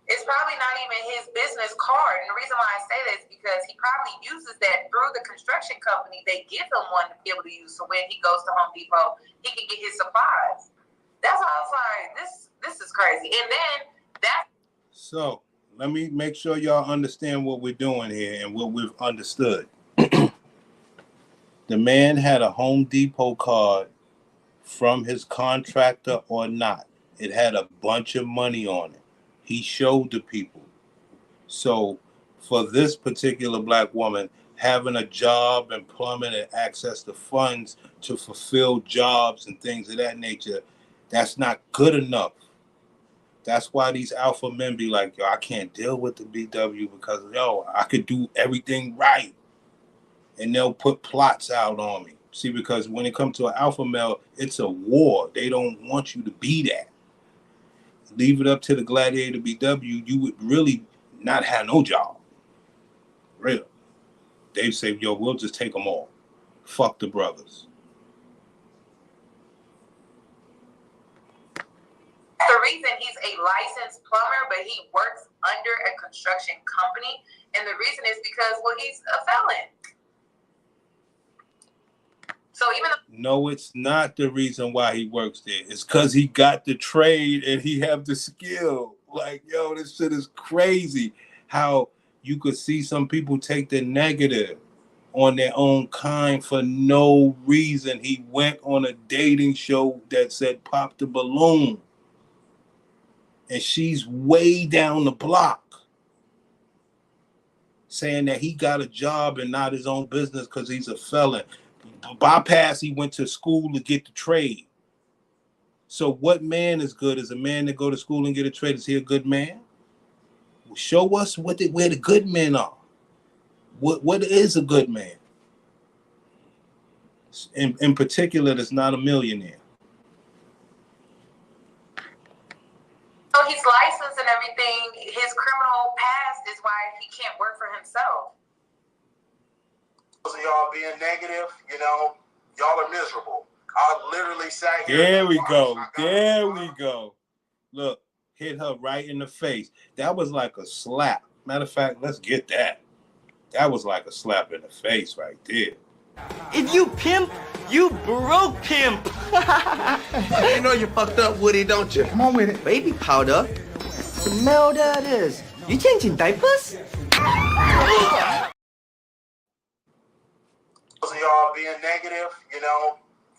It's probably not even his business card. And the reason why I say that is because he probably uses that through the construction company. They give him one to be able to use. So when he goes to Home Depot, he can get his supplies. That's why I was like, this is crazy. And then that. So let me make sure y'all understand what we're doing here and what we've understood. The man had a Home Depot card from his contractor or not. It had a bunch of money on it. He showed the people. So for this particular black woman, having a job and plumbing and access to funds to fulfill jobs and things of that nature, that's not good enough. That's why these alpha men be like, yo, I can't deal with the BW because, yo, I could do everything right. And they'll put plots out on me. See, because when it comes to an alpha male, it's a war. They don't want you to be that. Leave it up to the gladiator BW, you would really not have no job. Real. They say, yo, we'll just take them all. Fuck the brothers. The reason he's a licensed plumber, but he works under a construction company, and the reason is because, well, he's a felon. So even though no, it's not the reason why he works there. It's because he got the trade and he have the skill. Like, yo, this shit is crazy. How you could see some people take the negative on their own kind for no reason. He went on a dating show that said pop the balloon. And she's way down the block saying that he got a job and not his own business because he's a felon. Bypass, he went to school to get the trade. So what man is good? Is a man that go to school and get a trade? Is he a good man? Show us where the good men are. What is a good man? In particular, that's not a millionaire. so he's licensed and everything, his criminal past is why he can't work for himself. Those of y'all being negative, y'all are miserable. I literally sat here. There we go. There we go. Look, hit her right in the face. That was like a slap. Matter of fact, let's get that. That was like a slap in the face right there. If you pimp, you broke pimp. You know you fucked up, Woody, don't you? Come on with it. Baby powder. Smell that is. You changing diapers? Those of y'all being negative,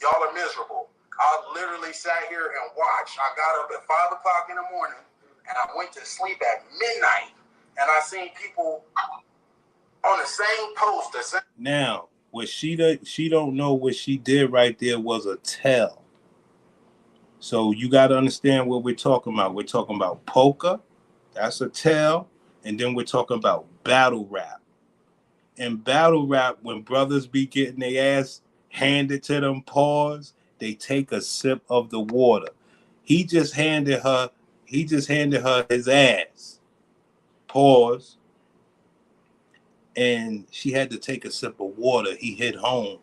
y'all are miserable. I literally sat here and watched. I got up at 5 o'clock in the morning and I went to sleep at midnight, and I seen people on the same post. Now, what she don't know what she did right there was a tell. So you got to understand what we're talking about. We're talking about polka, that's a tell, and then we're talking about battle rap. In battle rap, when brothers be getting their ass handed to them, pause, they take a sip of the water. He just handed her his ass. Pause. And she had to take a sip of water. He hit home.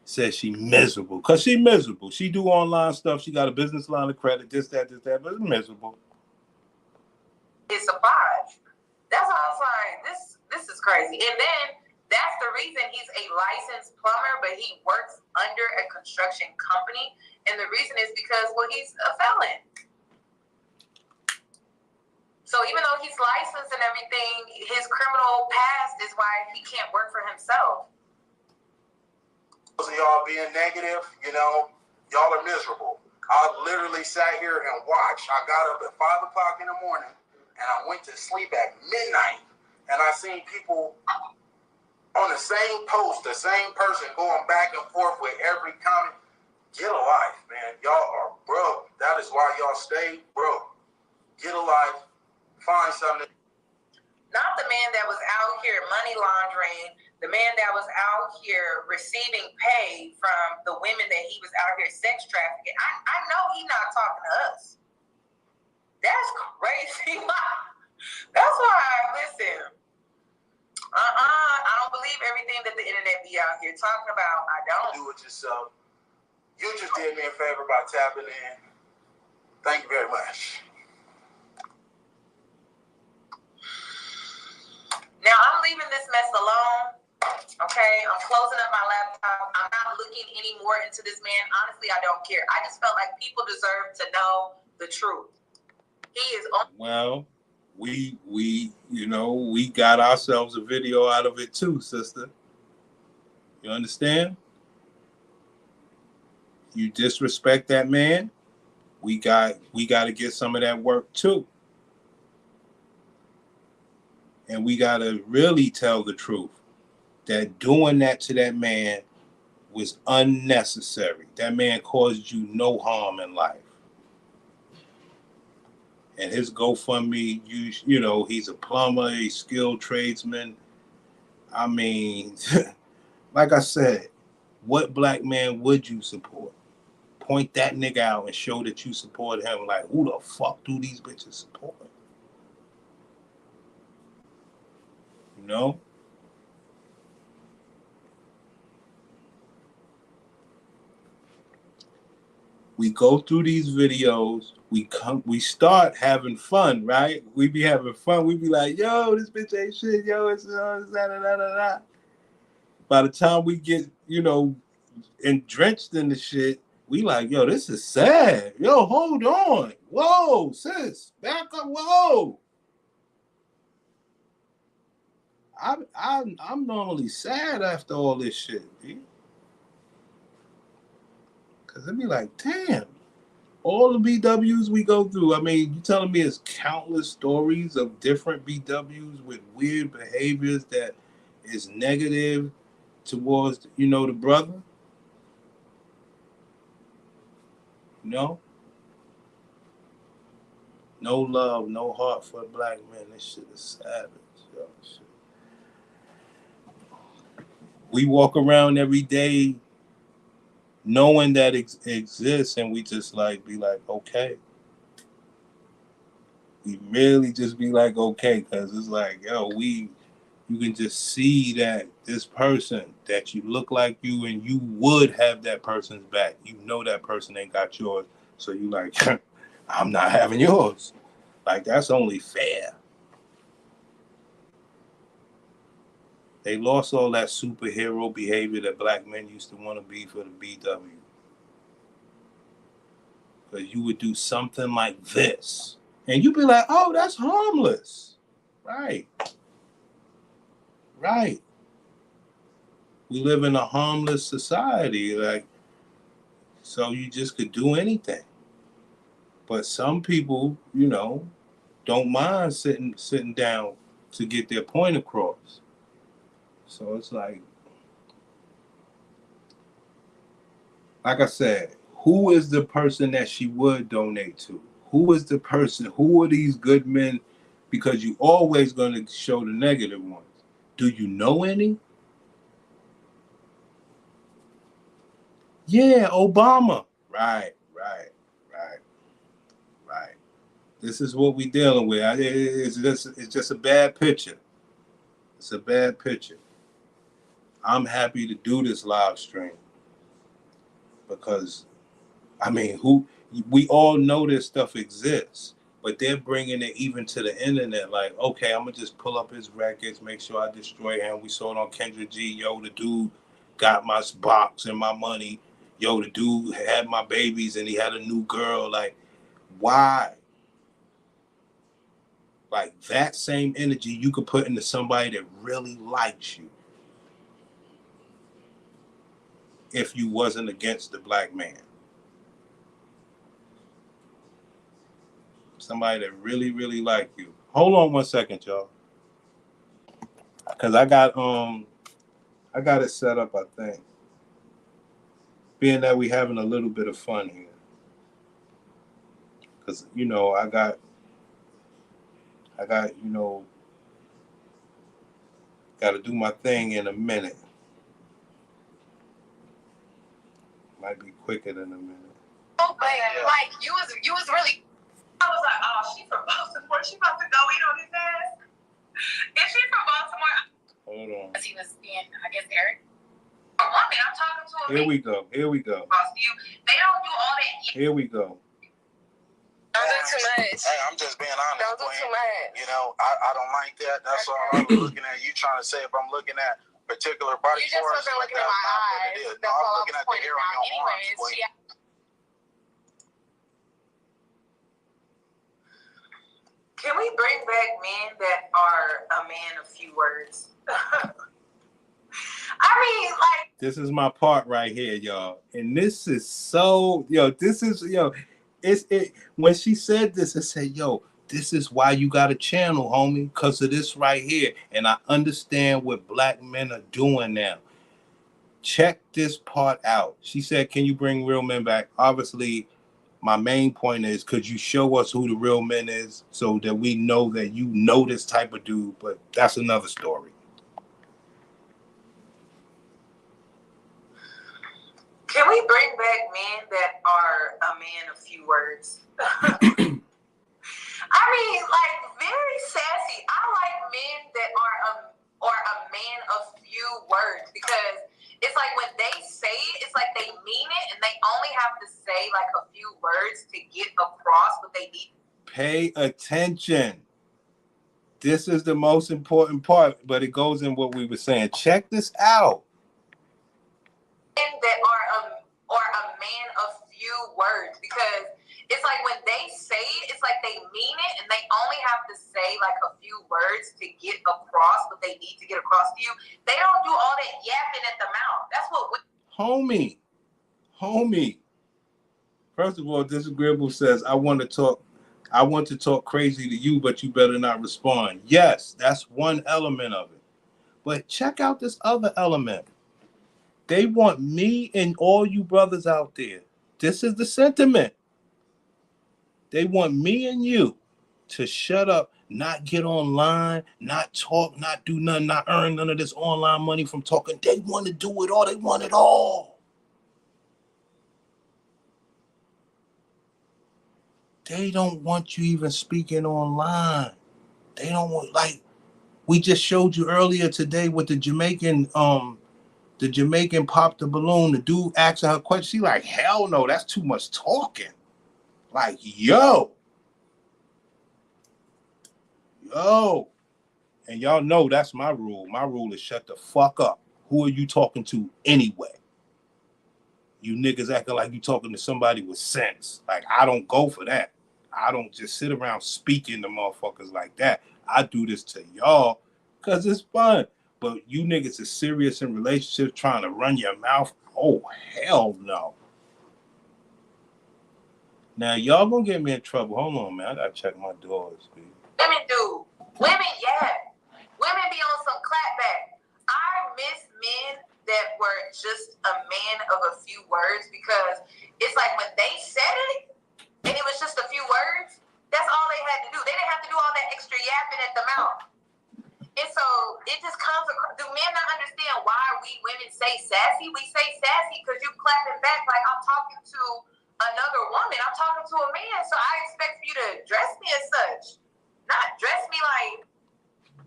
Says she miserable. Because she miserable. She do online stuff. She got a business line of credit, this, that, but it's miserable. It's a 5. That's why I was like, this is crazy. And then that's the reason he's a licensed plumber, but he works under a construction company. And the reason is because, well, he's a felon. So even though he's licensed and everything, his criminal past is why he can't work for himself. Of y'all being negative, y'all are miserable. I literally sat here and watched. I got up at 5 o'clock in the morning and I went to sleep at midnight, and I seen people on the same post, the same person going back and forth with every comment. Get a life, man. Y'all are broke. That is why y'all stay broke. Get a life. Find something. Not the man that was out here money laundering, the man that was out here receiving pay from the women that he was out here sex trafficking. I know he's not talking to us. That's crazy. That's why, listen, I don't believe everything that the internet be out here talking about. I don't. Do it yourself. You just did me a favor by tapping in. Thank you very much. Now, I'm leaving this mess alone, okay? I'm closing up my laptop. I'm not looking any more into this man. Honestly, I don't care. I just felt like people deserve to know the truth. He is on. Well, we got ourselves a video out of it too, sister. You understand? You disrespect that man, we got to get some of that work too. And we got to really tell the truth that doing that to that man was unnecessary. That man caused you no harm in life. And his GoFundMe, he's a plumber, a skilled tradesman. I mean, like I said, what black man would you support? Point that nigga out and show that you support him. Like, who the fuck do these bitches support? You know? We go through these videos, we start having fun, right? We be having fun. We be like, yo, this bitch ain't shit, yo, it's da. By the time we get, and drenched in the shit, we like, yo, this is sad. Yo, hold on. Whoa, sis, back up, whoa. I'm normally sad after all this shit, dude. Cause it'd be like, damn, all the BWs we go through. I mean, you telling me it's countless stories of different BWs with weird behaviors that is negative towards, the brother? No love, no heart for a black man. This shit is savage. Yo, shit. We walk around every day knowing that exists, and we just be like, okay. We really just be like, okay, because it's like, yo, you can just see that this person that you look like you and you would have that person's back. You know that person ain't got yours. So you like, I'm not having yours. Like, that's only fair. They lost all that superhero behavior that black men used to want to be for the BW. Because you would do something like this. And you'd be like, oh, that's harmless. Right. We live in a harmless society. So you just could do anything. But some people, you know, don't mind sitting down to get their point across. So it's like I said, who is the person that she would donate to? Who is the person? Who are these good men? Because you always going to show the negative ones. Do you know any? Yeah, Obama. Right. This is what we dealing with. It's just a bad picture. It's a bad picture. I'm happy to do this live stream because, I mean, we all know this stuff exists, but they're bringing it even to the internet. Like, okay, I'm gonna just pull up his records, make sure I destroy him. We saw it on Kendra G. Yo, the dude got my box and my money. Yo, the dude had my babies and he had a new girl. Like, why? Like, that same energy you could put into somebody that really likes you if you wasn't against the black man. Somebody that really, really like you. Hold on 1 second, y'all. Because I got it set up, I think. Being that we having a little bit of fun here. Because, you know, I got, you know, got to do my thing in a minute. Might be quicker than a minute. Like you was really. I was like, oh, she from Baltimore. She about to go in on his ass. Is she from Baltimore? Hold on. Because he was being, I guess, Eric. I mean, I'm talking to him. Here we go. They don't do all that. Here we go. Don't do too much. Hey, I'm just being honest. Don't do too much. You know, I don't like that. That's all I'm looking at. You trying to say if I'm looking at particular body You just parts, wasn't looking at my eyes. That's all I was pointing out. Anyways, Can we bring back men that are a man of few words? I mean, like. This is my part right here, y'all. And this is so, when she said this, I said, yo, this is why you got a channel, homie, because of this right here. And I understand what black men are doing now. Check this part out. She said, can you bring real men back? Obviously, my main point is, could you show us who the real men is so that we know that you know this type of dude? But that's another story. Can we bring back men that are a man of few words? I mean, like, very sassy. I like men that are a man of few words because it's like when they say it, it's like they mean it and they only have to say like a few words to get across what they need. Pay attention. This is the most important part, but it goes in what we were saying. Check this out. Men that are a man of few words because it's like when they say it, it's like they mean it and they only have to say like a few words to get across what they need to get across to you. They don't do all that yapping at the mouth. That's what homie. First of all, Disagreeable says, I want to talk crazy to you, but you better not respond. Yes, that's one element of it. But check out this other element. They want me and all you brothers out there. This is the sentiment. They want me and you to shut up, not get online, not talk, not do nothing, not earn none of this online money from talking. They want to do it all. They want it all. They don't want you even speaking online. They don't want, like, we just showed you earlier today with the Jamaican popped the balloon. The dude asked her a question. She like, hell no, that's too much talking. Like, yo. And y'all know that's my rule. My rule is shut the fuck up. Who are you talking to anyway? You niggas acting like you talking to somebody with sense. Like, I don't go for that. I don't just sit around speaking to motherfuckers like that. I do this to y'all because it's fun. But you niggas are serious in relationships trying to run your mouth. Oh, hell no. Now y'all gonna get me in trouble. Hold on, man. I gotta check my doors, B. Women do. Women, yeah. Women be on some clapback. I miss men that were just a man of a few words because it's like when they said it and it was just a few words, that's all they had to do. They didn't have to do all that extra yapping at the mouth. And so it just comes across. Do men not understand why we women say sassy? We say sassy because you clapping back like I'm talking to another woman. I'm talking to a man, so I expect you to dress me as such, not dress me like.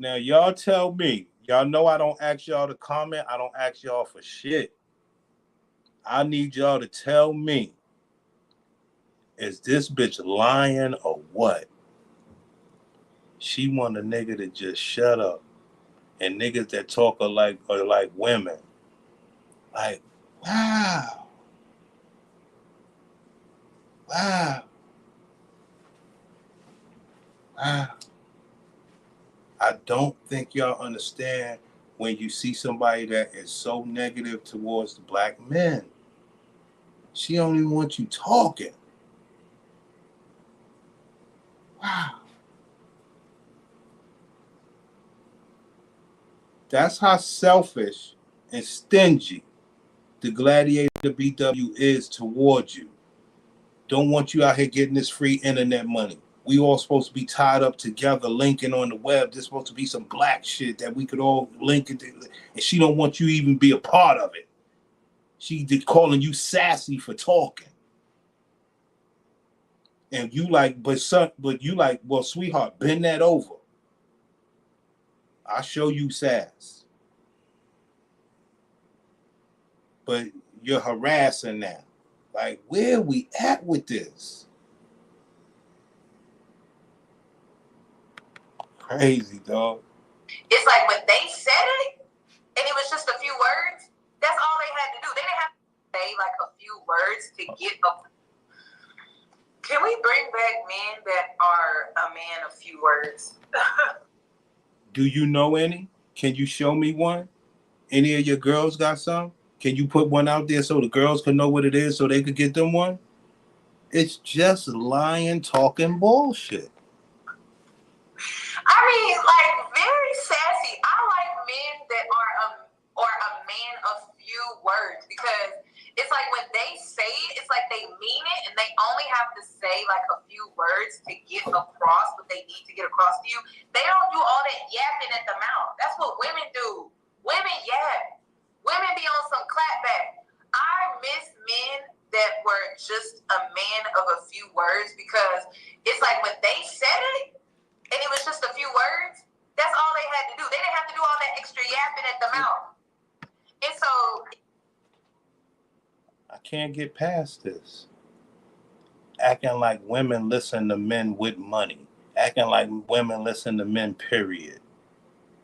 Now y'all tell me. Y'all know I don't ask y'all to comment. I don't ask y'all for shit. I need y'all to tell me, is this bitch lying or what? She want a nigga to just shut up. And niggas that talk are like women. Like, wow. Wow. Wow. I don't think y'all understand when you see somebody that is so negative towards the black men. She only wants you talking. Wow. That's how selfish and stingy the Gladiator BW is towards you. Don't want you out here getting this free internet money. We all supposed to be tied up together, linking on the web. There's supposed to be some black shit that we could all link into, and she don't want you even be a part of it. She calling you sassy for talking. And you like, but you like, well, sweetheart, bend that over. I'll show you sass. But you're harassing now. Like, where we at with this? Crazy, dog. It's like when they said it, and it was just a few words, that's all they had to do. They didn't have to say like a few words to get up. Can we bring back men that are a man of few words? Do you know any? Can you show me one? Any of your girls got some? Can you put one out there so the girls can know what it is so they could get them one? It's just lying, talking bullshit. I mean, like, very sassy. I like men that are a man of few words because it's like when they say it, it's like they mean it and they only have to say like a few words to get across what they need to get across to you. They don't do all that yapping at the mouth. That's what women do. Women yap. Women be on some clapback. I miss men that were just a man of a few words because it's like when they said it and it was just a few words, that's all they had to do. They didn't have to do all that extra yapping at the mouth. And so I can't get past this. Acting like women listen to men with money. Acting like women listen to men, period.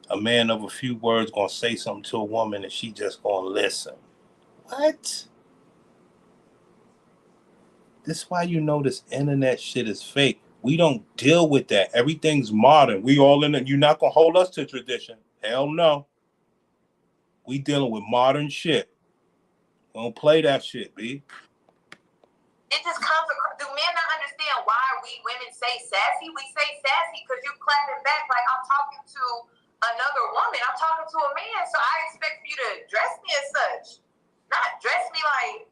A man of a few words gonna say something to a woman and she just gonna listen. What? This is why you know this internet shit is fake. We don't deal with that. Everything's modern. We all in it. You're not gonna hold us to tradition. Hell no. We dealing with modern shit. Don't play that shit, B. it just comes across. Do men not understand why we women say sassy? We say sassy because you clapping back like I'm talking to another woman. I'm talking to a man, so I expect you to dress me as such, not dress me like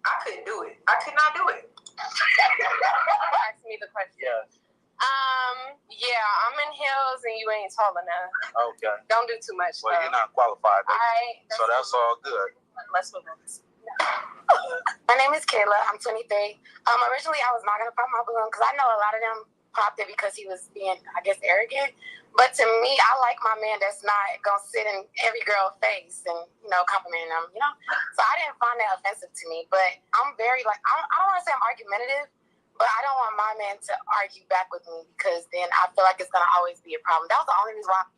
I couldn't do it. I could not do it. Ask me the question. Yeah. Yeah, I'm in heels and you ain't tall enough. Okay. Don't do too much. Well, you're not qualified. All right. So that's all good. Let's move on. My name is Kayla. I'm 23. Originally, I was not going to pop my balloon because I know a lot of them popped it because he was being, I guess, arrogant. But to me, I like my man that's not going to sit in every girl's face and, compliment them, So I didn't find that offensive to me. But I'm very, I don't want to say I'm argumentative, but I don't want my man to argue back with me because then I feel like it's going to always be a problem. That was the only reason why.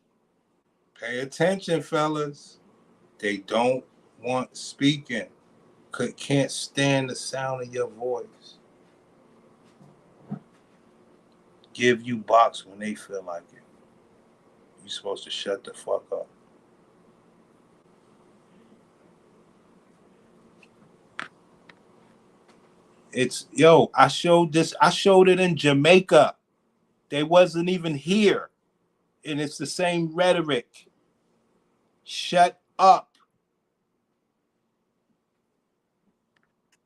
Pay attention, fellas. They don't want speaking. Can't stand the sound of your voice. Give you box when they feel like it. You're supposed to shut the fuck up. I showed it in Jamaica. They wasn't even here. And it's the same rhetoric. Shut up.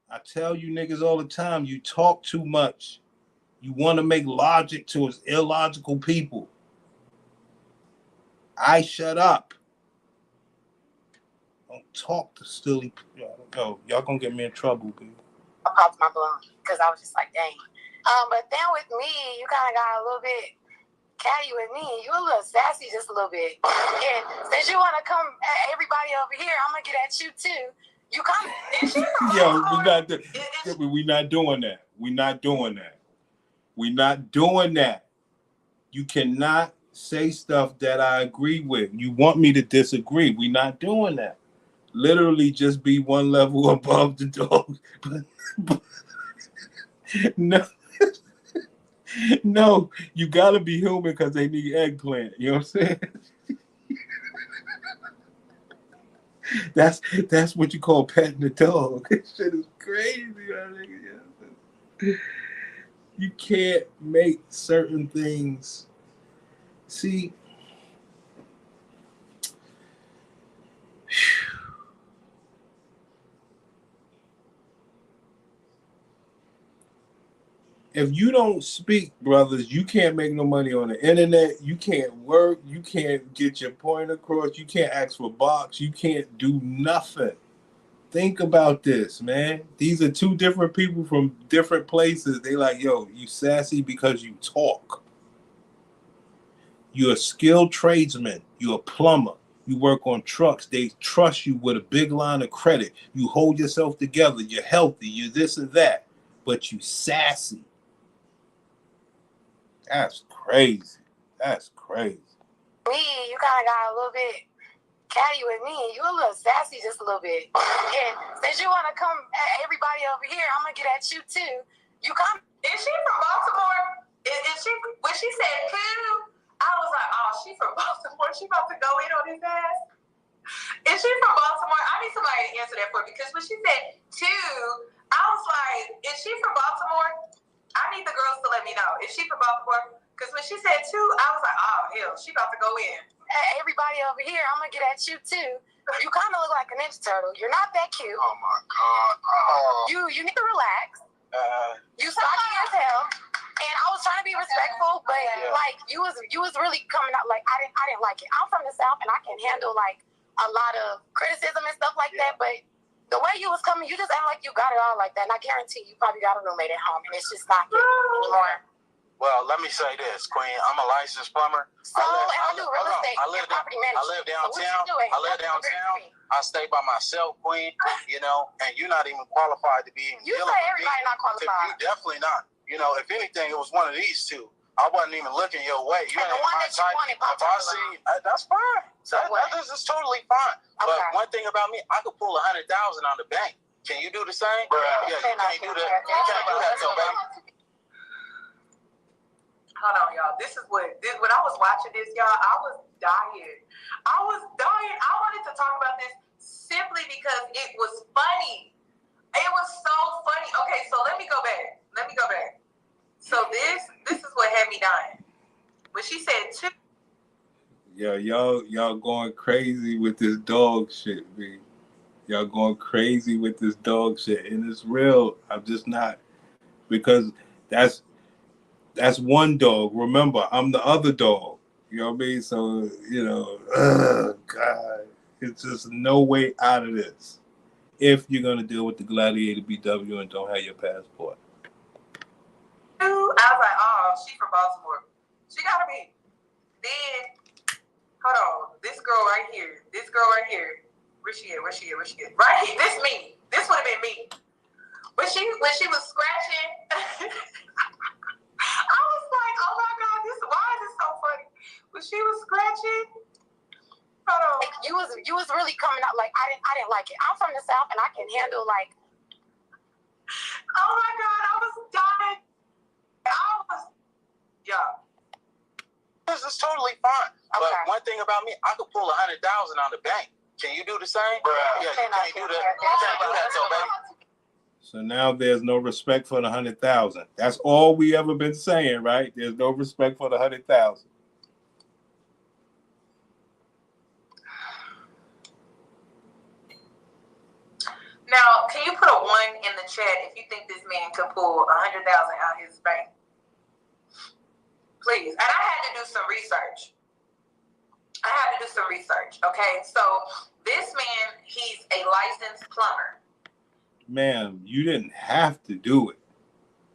I tell you niggas all the time, you talk too much. You want to make logic to us illogical people. I shut up. Don't talk to silly people. Yo, y'all gonna get me in trouble, baby. I popped my balloon because I was just like, dang. But then with me, you kind of got a little bit catty with me. You a little sassy just a little bit. And since you want to come at everybody over here, I'm going to get at you too. You come. Yo, we not doing that. We're not doing that. We're not doing that. You cannot say stuff that I agree with. You want me to disagree. We're not doing that. Literally just be one level above the dog. No. No, you gotta be human because they need eggplant. You know what I'm saying? That's what you call petting the dog. This shit is crazy, nigga. You can't make certain things. See, if you don't speak, brothers, you can't make no money on the internet. You can't work. You can't get your point across. You can't ask for box. You can't do nothing. Think about this, man. These are two different people from different places. They like, yo, you sassy because you talk. You're a skilled tradesman. You're a plumber. You work on trucks. They trust you with a big line of credit. You hold yourself together. You're healthy. You're this and that. But you sassy. That's crazy. That's crazy. Me, you kind of got a little bit catty with me. You a little sassy just a little bit. And since you want to come at everybody over here, I'm going to get at you too. You come. Is she from Baltimore? Is she, when she said two, I was like, oh, she from Baltimore. She about to go in on his ass. Is she from Baltimore? I need somebody to answer that for me because when she said two, I was like, is she from Baltimore? I need the girls to let me know. Is she from Baltimore? Because when she said two, I was like, oh, hell, she about to go in. Hey, everybody over here, I'm going to get at you too. You kind of look like a Ninja Turtle. You're not that cute. Oh, my God. Oh. You need to relax. You stocky as hell. And I was trying to be respectful, but like you was really coming out like I didn't like it. I'm from the South and I can handle like a lot of criticism and stuff like that, but the way you was coming, you just act like you got it all like that. And I guarantee you probably got a roommate at home and it's just not good anymore. Well, let me say this, Queen. I'm a licensed plumber. I do real estate and property management. I live downtown. I stay by myself, Queen. You know, and you're not even qualified to be in. You say everybody not qualified. You definitely not. You know, if anything, it was one of these two. I wasn't even looking your way. You ain't my type. If I see, that's fine. That is totally fine. Okay. But one thing about me, I could pull 100,000 on the bank. Can you do the same? Yeah, you can't do that. You can't do that, though, baby. Hold on, y'all. When I was watching this, y'all, I was dying. I wanted to talk about this simply because it was funny. It was so funny. Okay, so let me go back. So this is what had me dying. When she said two. Yeah, y'all going crazy with this dog shit, man. Y'all going crazy with this dog shit. And it's real. I'm just not, because that's one dog. Remember, I'm the other dog. You know what I mean? So, you know, God, it's just no way out of this if you're going to deal with the Gladiator BW and don't have your passport. I was like, oh, she from Baltimore. She got to be. Then, hold on. This girl right here. Where she at? Right here. This me. This would have been me. When she was scratching, I was like, oh my God, why is this so funny? When she was scratching, hold on. You was really coming out like I didn't like it. I'm from the South and I can handle like. Oh my God, I was dying. This is totally fine. Okay. But one thing about me, I could pull 100,000 on the bank. Can you do the same? Yeah, you can't do that. You can't do that, though, baby. So now there's no respect for the 100,000. That's all we ever been saying, right? There's no respect for the 100,000. Now, can you put a 1 in the chat if you think this man could pull 100,000 out his bank? Please. And I had to do some research. Okay? So this man, he's a licensed plumber. Ma'am, you didn't have to do it.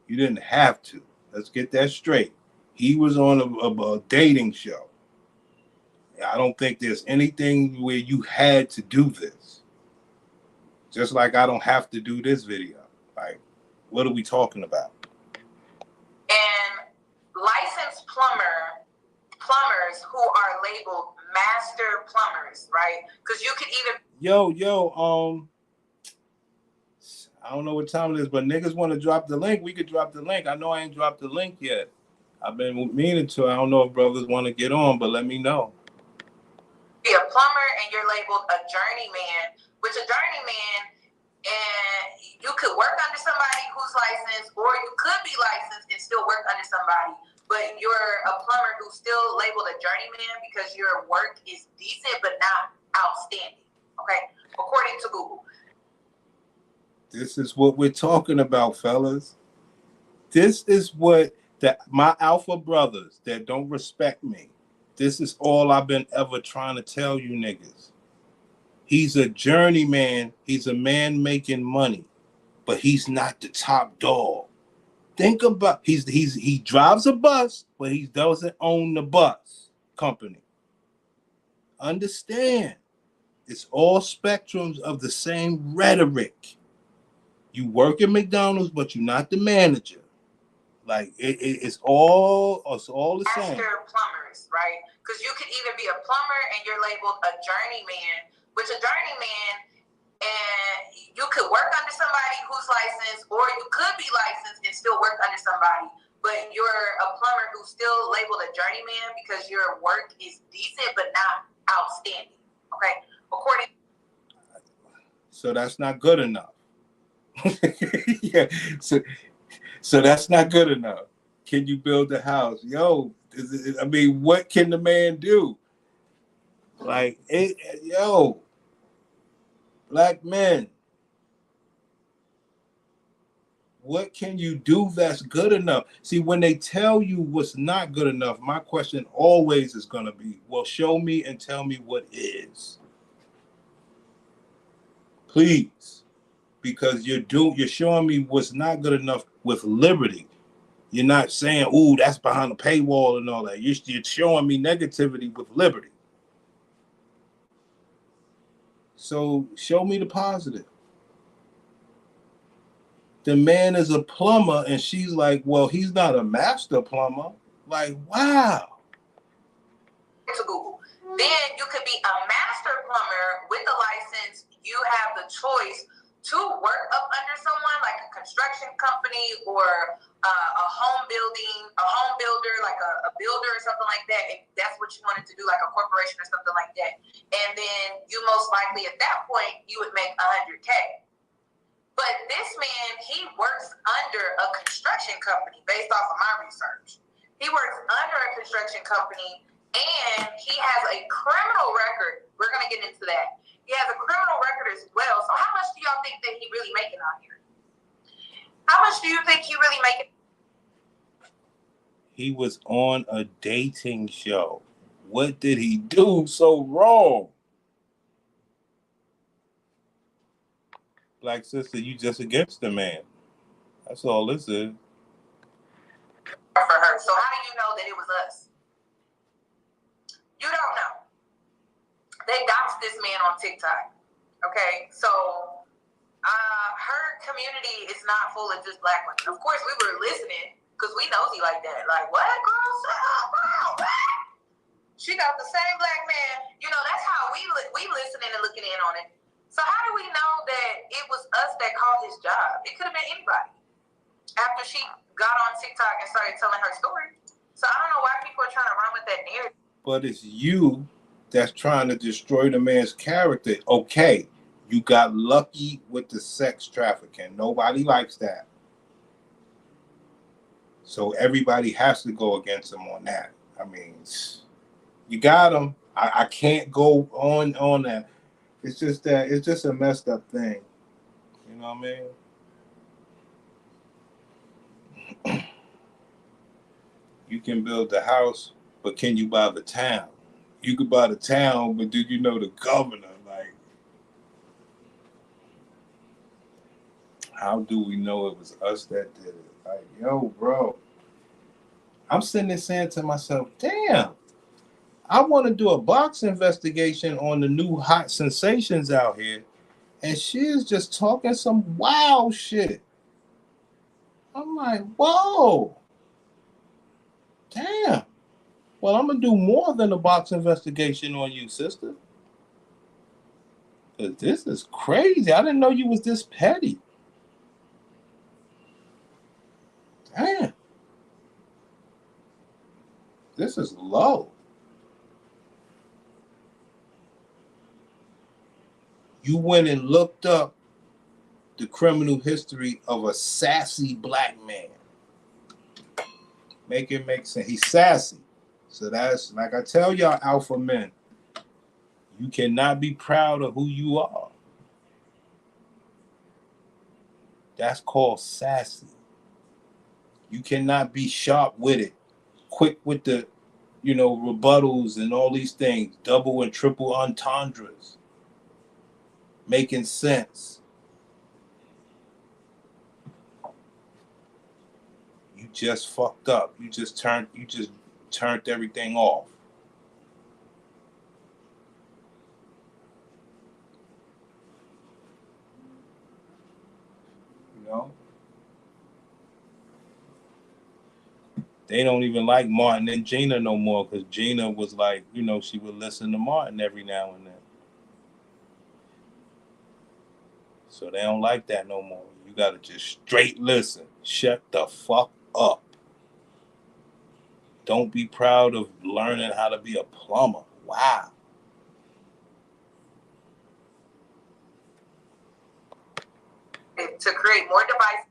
You didn't have to. Let's get that straight. He was on a dating show. I don't think there's anything where you had to do this. Just like I don't have to do this video. Like, what are we talking about? And licensed plumbers who are labeled master plumbers, right? Because you could either I don't know what time it is, but niggas want to drop the link. We could drop the link. I know I ain't dropped the link yet. I've been meaning to. I don't know if brothers want to get on, but let me know. Be a plumber and you're labeled a journeyman, which a journeyman, and you could work under somebody who's licensed, or you could be licensed and still work under somebody, but you're a plumber who's still labeled a journeyman because your work is decent but not outstanding. Okay, according to Google. This is what we're talking about, fellas. This is what my alpha brothers that don't respect me. This is all I've been ever trying to tell you niggas. He's a journeyman. He's a man making money, but he's not the top dog. Think about he drives a bus, but he doesn't own the bus company. Understand, it's all spectrums of the same rhetoric. You work at McDonald's, but you're not the manager. Like it's all the same. Master plumbers, right? Because you could either be a plumber and you're labeled a journeyman, which a journeyman, and you could work under somebody who's licensed, or you could be licensed and still work under somebody, but you're a plumber who's still labeled a journeyman because your work is decent but not outstanding. Okay, according. So that's not good enough. Yeah. So that's not good enough. Can you build a house? Yo, I mean, what can the man do? Like, black men, what can you do that's good enough? See, when they tell you what's not good enough, my question always is going to be, well, show me and tell me what is. Please. Because you're showing me what's not good enough with liberty. You're not saying, "Ooh, that's behind the paywall" and all that. You're showing me negativity with liberty. So show me the positive. The man is a plumber, and she's like, "Well, he's not a master plumber." Like, wow. To Google. Then you could be a master plumber with a license. You have the choice to work up under someone like a construction company or a home builder, like a builder or something like that, if that's what you wanted to do, like a corporation or something like that. And then you most likely at that point, you would make 100K. But this man, he works under a construction company based off of my research. He works under a construction company and he has a criminal record. We're going to get into that. He has a criminal record as well. So how much do y'all think that he really making out here? How much do you think he really making? He was on a dating show. What did he do so wrong? Black sister, you just against the man. That's all this is. For her. So how do you know that it was us? You don't know. They doxed this man on TikTok. Okay, so her community is not full of just black women. Of course, we were listening because we nosy like that. Like, what, girl? Shut up, bro. She got the same black man. You know, that's how we listening and looking in on it. So how do we know that it was us that called his job? It could have been anybody. After she got on TikTok and started telling her story. So I don't know why people are trying to run with that narrative. But it's you that's trying to destroy the man's character. Okay, You got lucky with the sex trafficking. Nobody likes that. So everybody has to go against him on that. I mean, you got him. I can't go on that. It's just that it's just a messed up thing. You know what I mean? You can build the house, but can you buy the town? You could buy the town, but do you know the governor? Like, how do we know it was us that did it? Like, yo, bro. I'm sitting there saying to myself, damn, I want to do a box investigation on the new hot sensations out here, and she is just talking some wild shit. I'm like, whoa. Damn. Well, I'm going to do more than a box investigation on you, sister. Because this is crazy. I didn't know you was this petty. Damn. This is low. You went and looked up the criminal history of a sassy black man. Make it make sense. He's sassy. So that's, like I tell y'all alpha men, you cannot be proud of who you are. That's called sassy. You cannot be sharp with it, quick with the, rebuttals and all these things, double and triple entendres, making sense. You just fucked up. You just turned everything off. You know? They don't even like Martin and Gina no more, because Gina was like, she would listen to Martin every now and then. So they don't like that no more. You got to just straight listen. Shut the fuck up. Don't be proud of learning how to be a plumber. Wow. To create more devices.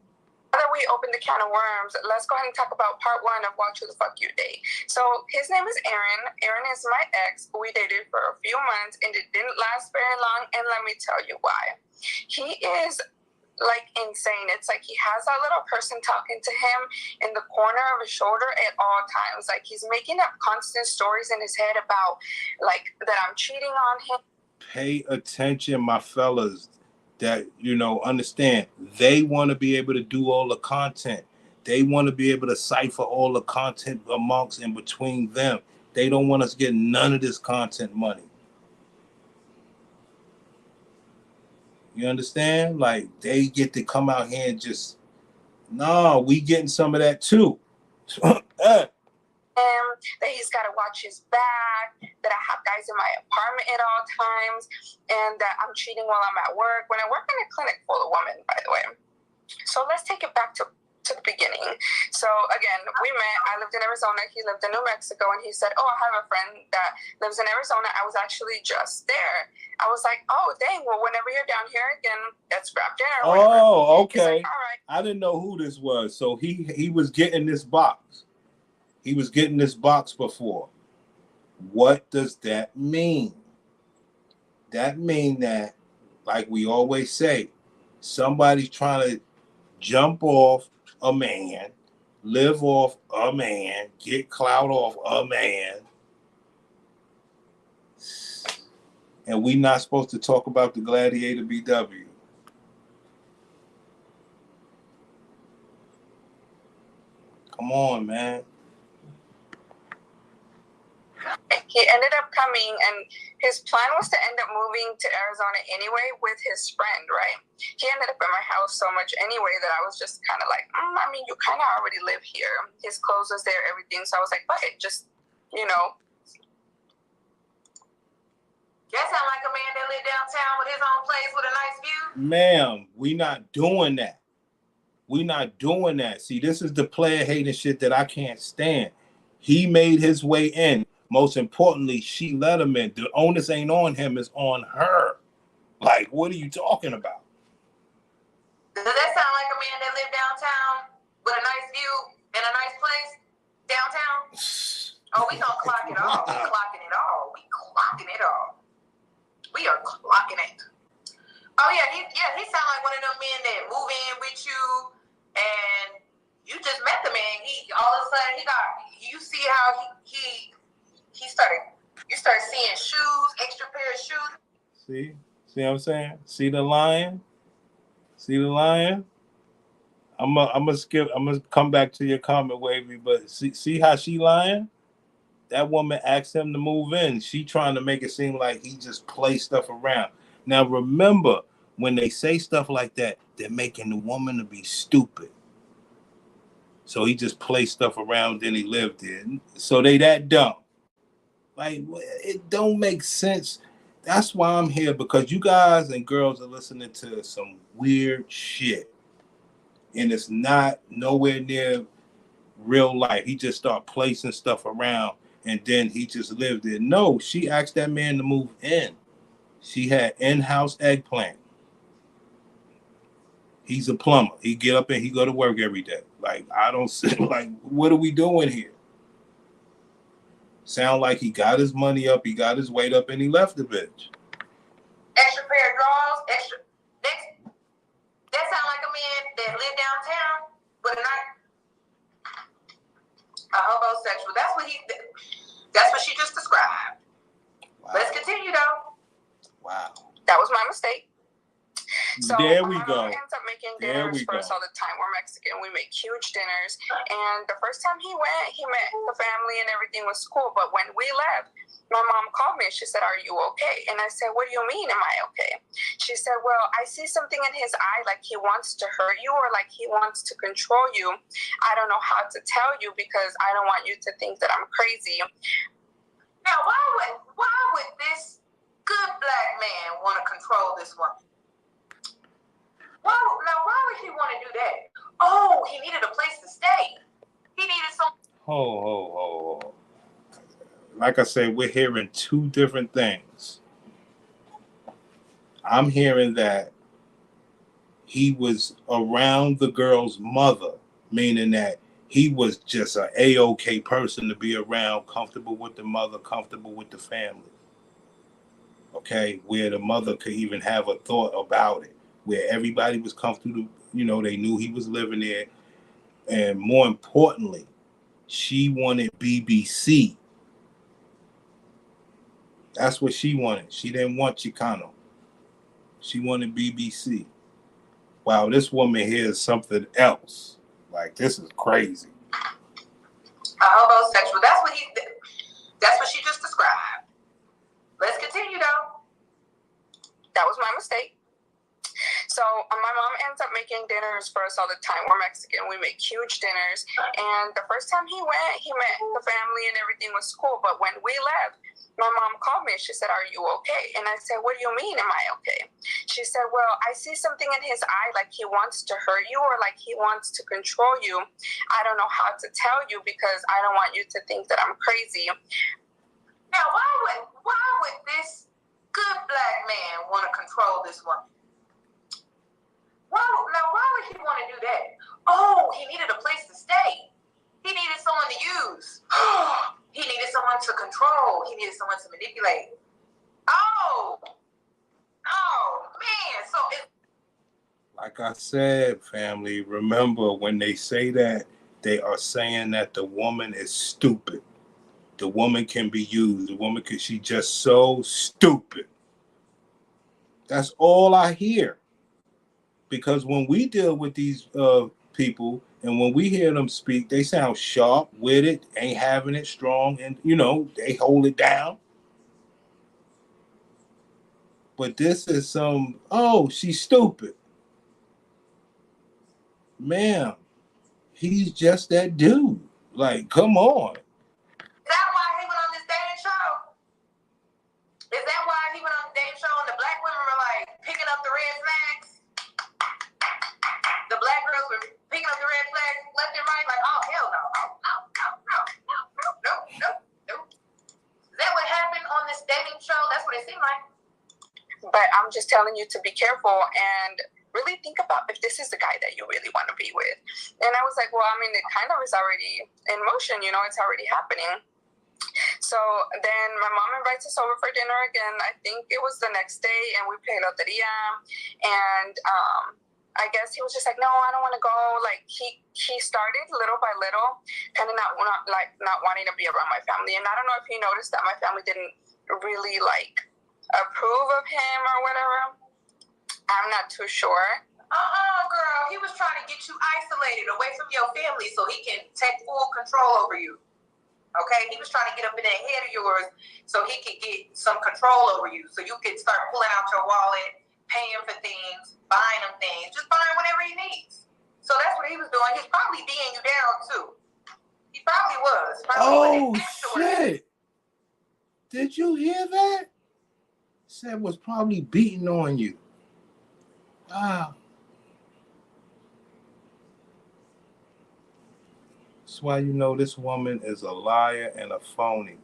Now that we opened the can of worms, let's go ahead and talk about part 1 of Watch Who the Fuck You Date. So his name is Aaron. Aaron is my ex. We dated for a few months and it didn't last very long. And let me tell you why. He is like insane. It's like he has that little person talking to him in the corner of his shoulder at all times. Like he's making up constant stories in his head about like that I'm cheating on him. Pay attention, my fellas. That, understand, they want to be able to do all the content. They want to be able to cipher all the content amongst and between them. They don't want us to get none of this content money. You understand? Like, they get to come out here and just, no, we getting some of that too. That he's got to watch his back, that I have guys in my apartment at all times, and that I'm cheating while I'm at work. When I work in a clinic full of women, by the way. So let's take it back to the beginning. So again, we met. I lived in Arizona. He lived in New Mexico, and he said, "Oh, I have a friend that lives in Arizona. I was actually just there." I was like, "Oh, dang. Well, whenever you're down here again, let's grab dinner." Oh, okay. Like, all right. I didn't know who this was. So he was getting this box. He was getting this box before. What does that mean? That mean that, like we always say, somebody's trying to jump off a man, live off a man, get clout off a man. And we not supposed to talk about the Gladiator BW. Come on, man. He ended up coming, and his plan was to end up moving to Arizona anyway with his friend, right? He ended up at my house so much anyway that I was just kind of like, I mean, you kind of already live here. His clothes was there, everything. So I was like, fuck it, just, That sound like a man that live downtown with his own place with a nice view. Ma'am, we not doing that. We not doing that. See, this is the player hating shit that I can't stand. He made his way in. Most importantly, she let him in. The onus ain't on him, it's on her. Like, what are you talking about? Does that sound like a man that live downtown with a nice view in a nice place downtown? Oh, we gonna clock it all. We clocking it all. We clocking it all. We are clocking it. Oh yeah, he sound like one of them men that move in with you, and you just met the man. He all of a sudden you see how he started. You start seeing shoes, extra pair of shoes. See what I'm saying? See the lion? See the lion? I'm gonna skip. I'm gonna come back to your comment, Wavy. But see how she lying? That woman asked him to move in. She trying to make it seem like he just play stuff around. Now remember, when they say stuff like that, they're making the woman to be stupid. So he just play stuff around, then he lived there. So they that dumb. Like, it don't make sense. That's why I'm here, because you guys and girls are listening to some weird shit. And it's not nowhere near real life. He just start placing stuff around and then he just lived there. No, she asked that man to move in. She had in-house eggplant. He's a plumber. He get up and he go to work every day. Like, I don't see, like, what are we doing here? Sound like he got his money up, he got his weight up, and he left the bitch. Extra pair of drawers, extra. That sound like a man that live downtown with a homosexual. That's what she just described. Wow. Let's continue though. Wow. That was my mistake. So there we my go. mom ends up making dinners for us all the time. We're Mexican. We make huge dinners. And the first time he went, he met the family and everything was cool. But when we left, my mom called me and she said, "Are you okay?" And I said, "What do you mean, am I okay?" She said, "Well, I see something in his eye, like he wants to hurt you or like he wants to control you. I don't know how to tell you because I don't want you to think that I'm crazy." Now, why would this good black man want to control this woman? Why would he want to do that? Oh, he needed a place to stay. He needed some. Ho. Like I said, we're hearing two different things. I'm hearing that he was around the girl's mother, meaning that he was just an A-OK person to be around, comfortable with the mother, comfortable with the family. Okay, where the mother could even have a thought about it, where everybody was comfortable, they knew he was living there. And more importantly, she wanted BBC. That's what she wanted. She didn't want Chicano. She wanted BBC. Wow, this woman here is something else. Like, this is crazy. A homosexual. That's what she just described. Let's continue though. That was my mistake. So my mom ends up making dinners for us all the time. We're Mexican. We make huge dinners. And the first time he went, he met the family and everything was cool. But when we left, my mom called me and she said, "Are you okay?" And I said, "What do you mean, am I okay?" She said, "Well, I see something in his eye, like he wants to hurt you or like he wants to control you. I don't know how to tell you because I don't want you to think that I'm crazy." Now, why would this good black man want to control this woman? Why would he want to do that? Oh, he needed a place to stay. He needed someone to use. He needed someone to control. He needed someone to manipulate. Oh, man. So like I said, family, remember when they say that, they are saying that the woman is stupid. The woman can be used. She's just so stupid. That's all I hear. Because when we deal with these people and when we hear them speak, they sound sharp, witted, ain't having it, strong, and, they hold it down. But this is she's stupid. Ma'am, he's just that dude. Like, come on. Is that why he went on this dating show? Is that why he went on the dating show and the black women were like picking up the red flags? The black girls were picking up the red flags left and right, like, oh, hell no. Is that what happened on this dating show? That's what it seemed like. But I'm just telling you to be careful and really think about if this is the guy that you really want to be with. And I was like, well, I mean, it kind of is already in motion, you know, it's already happening. So then my mom invites us over for dinner again. I think it was the next day, and we played loteria. And I guess he was just like, no, I don't want to go. Like he started little by little, kind of not wanting to be around my family. And I don't know if he noticed that my family didn't really like approve of him or whatever. I'm not too sure. Girl, he was trying to get you isolated away from your family so he can take full control over you. Okay, he was trying to get up in that head of yours so he could get some control over you, so you could start pulling out your wallet, paying for things, buying him things, just buying whatever he needs. So that's what he was doing. He's probably D'ing you down too. He probably was. Oh shit! Did you hear that? Said was probably beating on you. Wow. That's why you know this woman is a liar and a phony.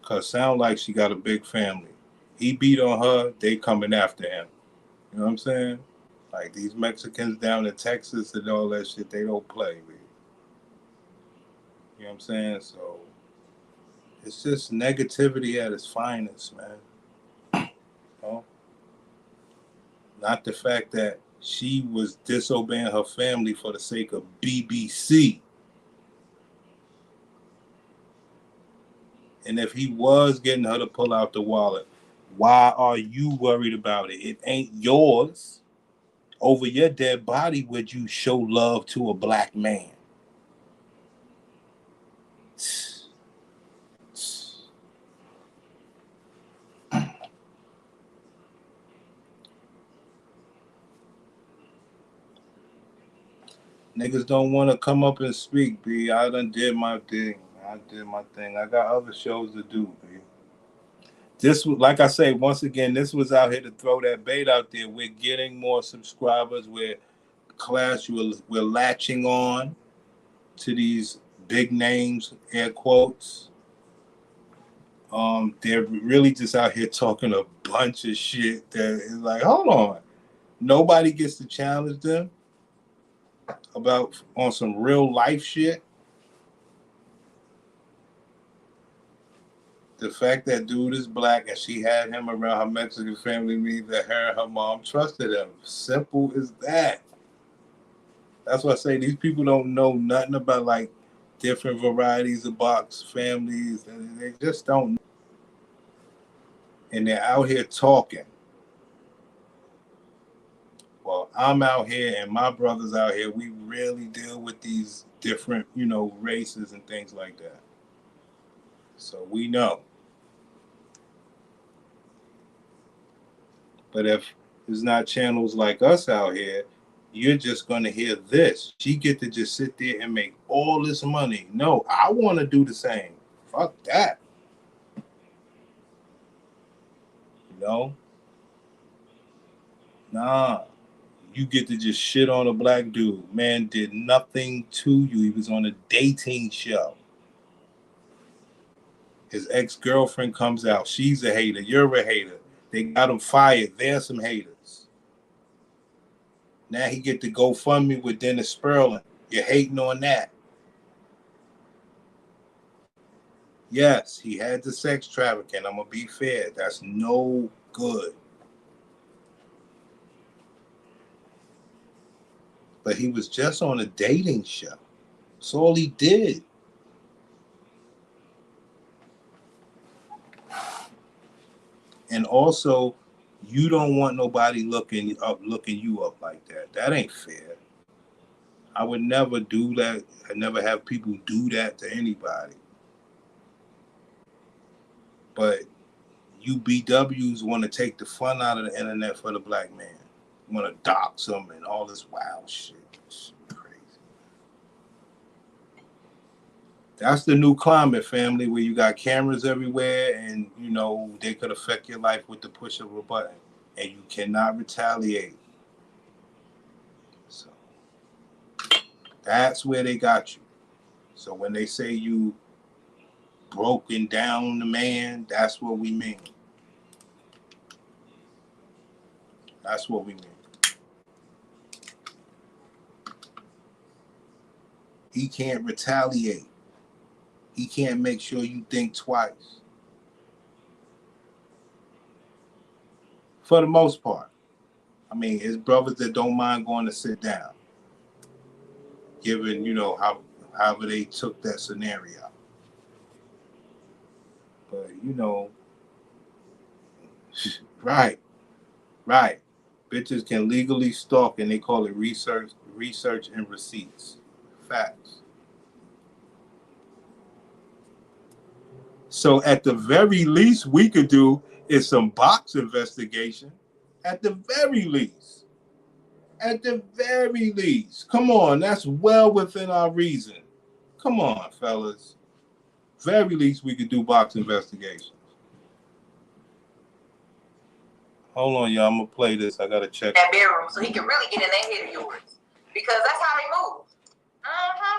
Cause sound like she got a big family. He beat on her, they coming after him. You know what I'm saying? Like these Mexicans down in Texas and all that shit, they don't play, man. You know what I'm saying? So it's just negativity at its finest, man. You know? Not the fact that she was disobeying her family for the sake of BBC. And if he was getting her to pull out the wallet, why are you worried about it? It ain't yours. Over your dead body would you show love to a black man? Niggas don't want to come up and speak, B. I done did my thing. I got other shows to do, B. This was, like I say, once again, this was out here to throw that bait out there. We're getting more subscribers. We're latching on to these big names, air quotes. They're really just out here talking a bunch of shit that is like, hold on. Nobody gets to challenge them about on some real life shit. The fact that dude is black and she had him around her Mexican family means that her and her mom trusted him. Simple as that. That's why I say these people don't know nothing about like different varieties of box families. They just don't. And they're out here talking. Well, I'm out here and my brother's out here. We really deal with these different, races and things like that. So we know. But if there's not channels like us out here, you're just going to hear this. She get to just sit there and make all this money. No, I want to do the same. Fuck that. Nah. You get to just shit on a black dude. Man did nothing to you. He was on a dating show. His ex-girlfriend comes out. She's a hater. You're a hater. They got him fired. There's some haters. Now he get to Gofundme with Dennis Spurling. You're hating on that. Yes, he had the sex trafficking. I'm going to be fair. That's no good. But he was just on a dating show. That's all he did. And also, you don't want nobody looking you up like that. That ain't fair. I would never do that. I never have people do that to anybody. But you BWs want to take the fun out of the internet for the black man. You want to dox them and all this wild shit. It's crazy. That's the new climate, family, where you got cameras everywhere and, they could affect your life with the push of a button. And you cannot retaliate. So that's where they got you. So when they say you broken down the man, that's what we mean. That's what we mean. He can't retaliate. He can't make sure you think twice. For the most part. I mean, his brothers that don't mind going to sit down, given, however they took that scenario. But, right. Bitches can legally stalk, and they call it research and receipts. Facts. So at the very least we could do is some box investigation. At the very least. Come on, that's well within our reason. Come on, fellas. Very least we could do box investigations. Hold on, y'all. I'm gonna play this. I gotta check that bedroom so he can really get in that head of yours. Because that's how they move.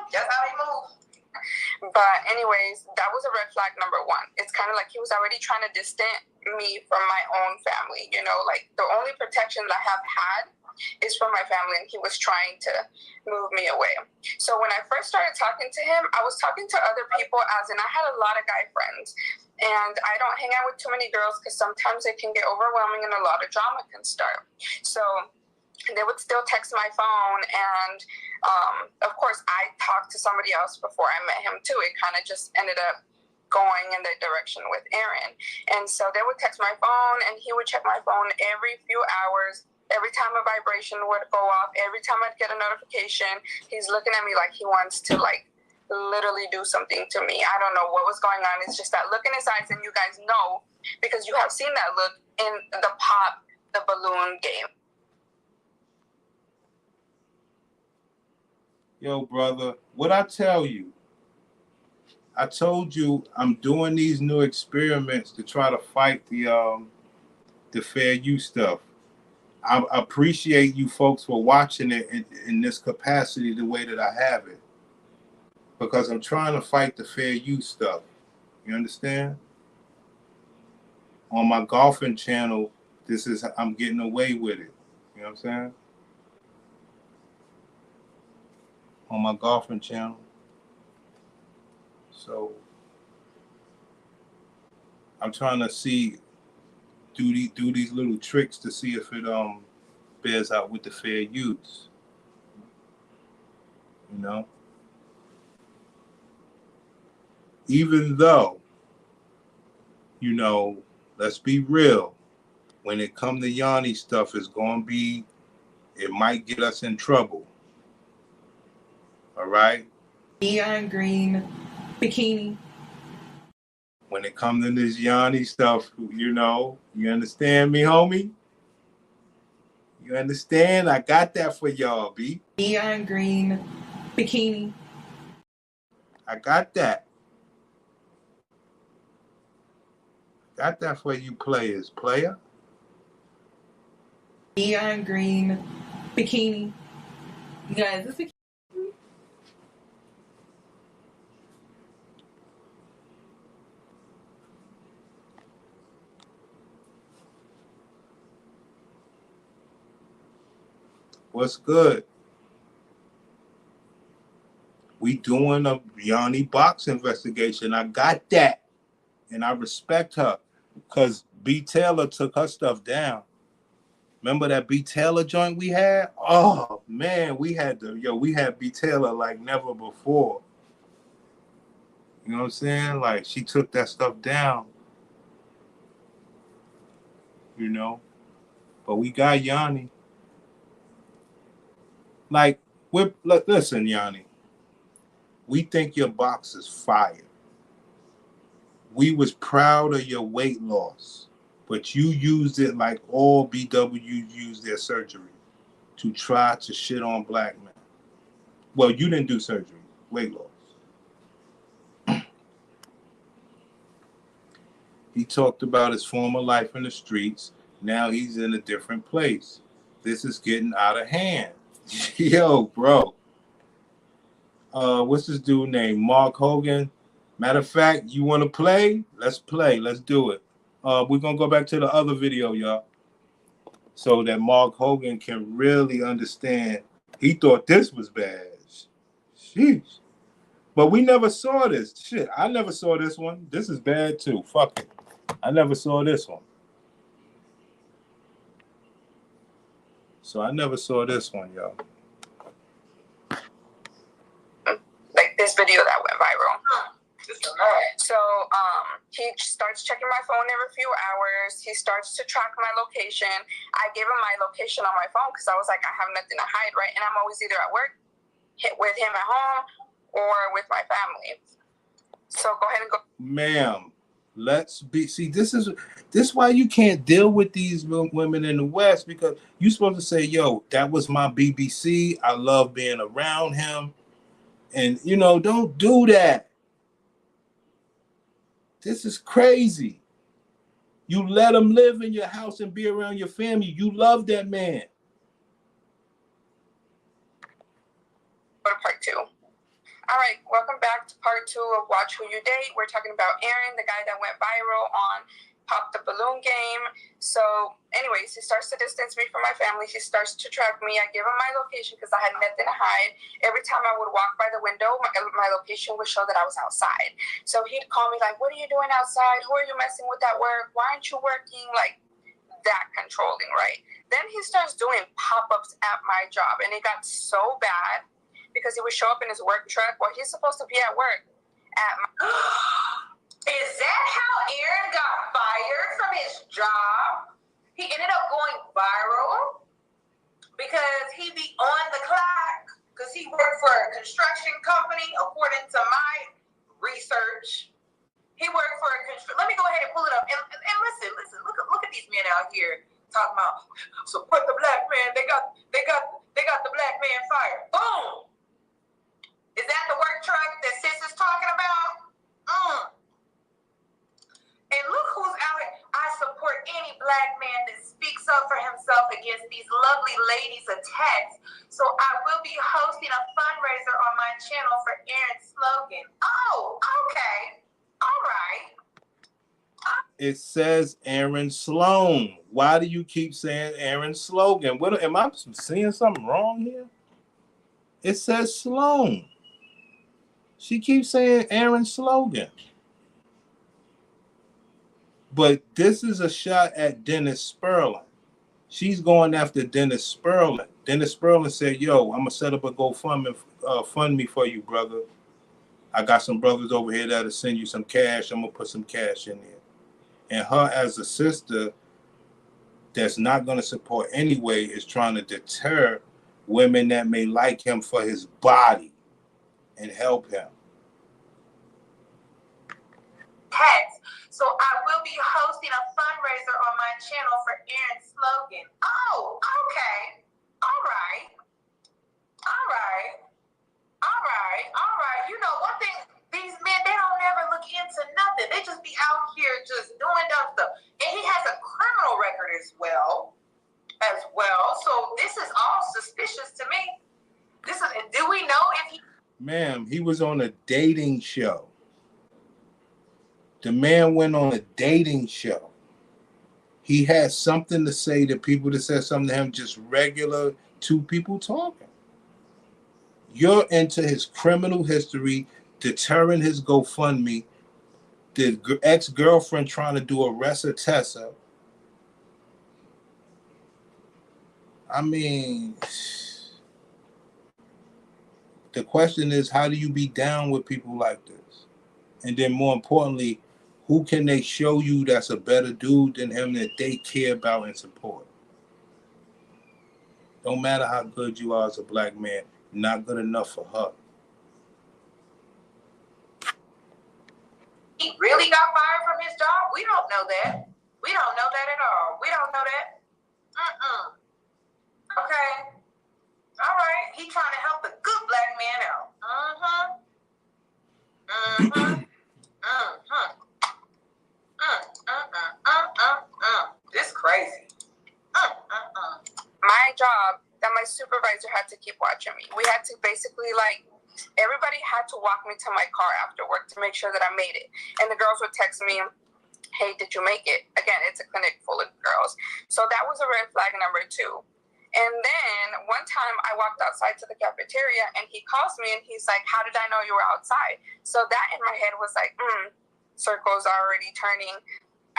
That's how they move. But anyways, that was a red flag number one. It's kind of like he was already trying to distance me from my own family. Like the only protection that I have had is from my family, and he was trying to move me away. So when I first started talking to him, I was talking to other people, as in I had a lot of guy friends. And I don't hang out with too many girls because sometimes it can get overwhelming and a lot of drama can start. So they would still text my phone, and of course I talked to somebody else before I met him too. It kind of just ended up going in that direction with Aaron. And so they would text my phone, and he would check my phone every few hours. Every time a vibration would go off, every time I'd get a notification, he's looking at me like he wants to literally do something to me. I don't know what was going on. It's just that look in his eyes, and you guys know because you have seen that look in the Pop the Balloon game. Yo, brother, what I tell you? I told you I'm doing these new experiments to try to fight the fair use stuff. I appreciate you folks for watching it in this capacity the way that I have it. Because I'm trying to fight the fair use stuff. You understand? On my golfing channel, I'm getting away with it. You know what I'm saying? On my golfing channel. So I'm trying to do these little tricks to see if it bears out with the fair use. Even though, let's be real, when it comes to Yannie stuff, it might get us in trouble. All right? Neon green bikini. When it comes to this Yannie stuff, you understand me, homie? You understand? I got that for y'all, B. Neon green bikini. I got that. Got that for you players, player. Neon green bikini. You guys, this bikini. What's good? We doing a Yannie box investigation. I got that. And I respect her. Because B. Taylor took her stuff down. Remember that B. Taylor joint we had? Oh, man, we had B. Taylor like never before. You know what I'm saying? Like, she took that stuff down. But we got Yannie. Like, listen, Yannie. We think your box is fire. We was proud of your weight loss, but you used it like all BWs use their surgery to try to shit on black men. Well, you didn't do surgery, weight loss. He talked about his former life in the streets. Now he's in a different place. This is getting out of hand. Yo, bro. What's this dude named? Mark Hogan. Matter of fact, you want to play? Let's play. Let's do it. We're going to go back to the other video, y'all. so that Mark Hogan can really understand. He thought this was bad. Sheesh. But we never saw this. Shit, I never saw this one. This is bad too. Fuck it. I never saw this one. So I never saw this one, yo. Like this video that went viral. So he starts checking my phone every few hours. He starts to track my location. I gave him my location on my phone because I was like, I have nothing to hide, right? And I'm always either at work with him at home or with my family. So go ahead and go. Ma'am, let's be. See, this is why you can't deal with these women in the West, because you're supposed to say, yo, that was my BBC. I love being around him. And, you know, don't do that. This is crazy. You let him live in your house and be around your family. You love that man. Go to part 2. All right, welcome back to part 2 of Watch Who You Date. We're talking about Aaron, the guy that went viral on Pop the Balloon game. So anyways, he starts to distance me from my family. He starts to track me. I give him my location because I had nothing to hide. Every time I would walk by the window, my location would show that I was outside. So he'd call me like, what are you doing outside? Who are you messing with at work? Why aren't you working? Like that controlling, right? Then he starts doing pop-ups at my job. And it got so bad because he would show up in his work truck while he's supposed to be at work at my... Is that how Aaron got fired from his job? He ended up going viral because he be on the clock because he worked for a construction company, according to my research. He worked for a let me go ahead and pull it up and listen. Look at these men out here talking about support the black man. They got the black man fired. Boom. Is that the work truck that Sis is talking about? And look who's out here. I support any black man that speaks up for himself against these lovely ladies' attacks. So I will be hosting a fundraiser on my channel for Aaron's slogan. Oh, okay. All right. It says Aaron Sloan. Why do you keep saying Aaron slogan? What am I seeing something wrong here? It says Sloan. She keeps saying Aaron slogan. But this is a shot at Dennis Spurling. She's going after Dennis Spurling. Dennis Spurling said, yo, I'm going to set up a GoFundMe fund me for you, brother. I got some brothers over here that'll send you some cash. I'm going to put some cash in there. And her as a sister that's not going to support anyway is trying to deter women that may like him for his body and help him. So I will be hosting a fundraiser on my channel for Aaron's slogan. Oh, okay. All right. You know, one thing, these men, they don't never look into nothing. They just be out here just doing dumb stuff. And he has a criminal record as well. So this is all suspicious to me. Do we know if he... Ma'am, he was on a dating show. The man went on a dating show. He had something to say to people that said something to him, just regular two people talking. You're into his criminal history, deterring his GoFundMe, the ex-girlfriend trying to do arrest Tessa. I mean, the question is, how do you be down with people like this? And then more importantly, who can they show you that's a better dude than him that they care about and support? Don't matter how good you are as a black man, not good enough for her. He really got fired from his job? We don't know that. We don't know that at all. We don't know that. Okay. All right. He trying to help the good black man out. This crazy. My job, that my supervisor had to keep watching me. We had to basically, like, everybody had to walk me to my car after work to make sure that I made it. And the girls would text me, hey, did you make it? Again, it's a clinic full of girls. So that was a red flag number 2. And then one time I walked outside to the cafeteria and he calls me and he's like, how did I know you were outside? So that in my head was like, circles are already turning.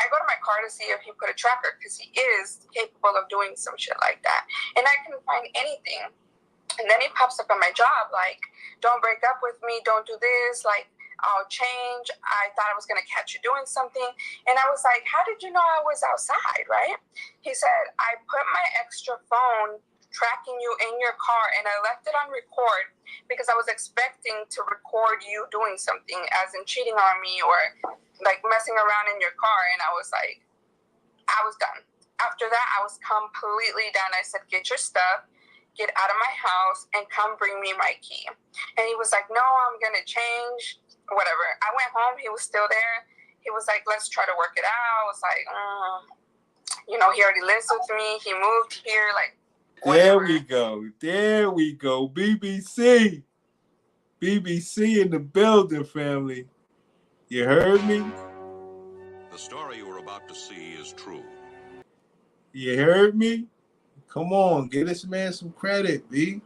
I go to my car to see if he put a tracker because he is capable of doing some shit like that. And I couldn't find anything. And then he pops up on my job like, don't break up with me, don't do this, like, I'll change. I thought I was going to catch you doing something. And I was like, how did you know I was outside, right? He said, I put my extra phone tracking you in your car and I left it on record because I was expecting to record you doing something, as in cheating on me or like messing around in your car. And I was like, I was done. After that, I was completely done. I said, get your stuff, get out of my house, and come bring me my key. And he was like, no, I'm going to change. Whatever. I went home. He was still there. He was like, let's try to work it out. I was like, he already lives with me. He moved here. Like, whatever. There we go. BBC in the building, family. You heard me? The story you are about to see is true. You heard me? Come on, get this man some credit, B.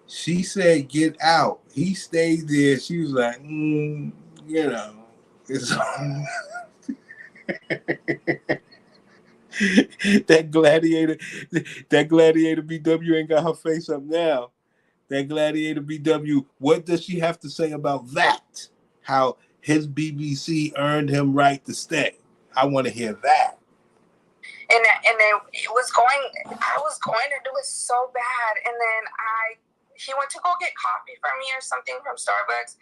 She said, get out. He stayed there. She was like, it's that gladiator BW ain't got her face up now. That gladiator BW, what does she have to say about that? How his BBC earned him right to stay. I want to hear that. And it was I was going to do it so bad. And then he went to go get coffee for me or something from Starbucks.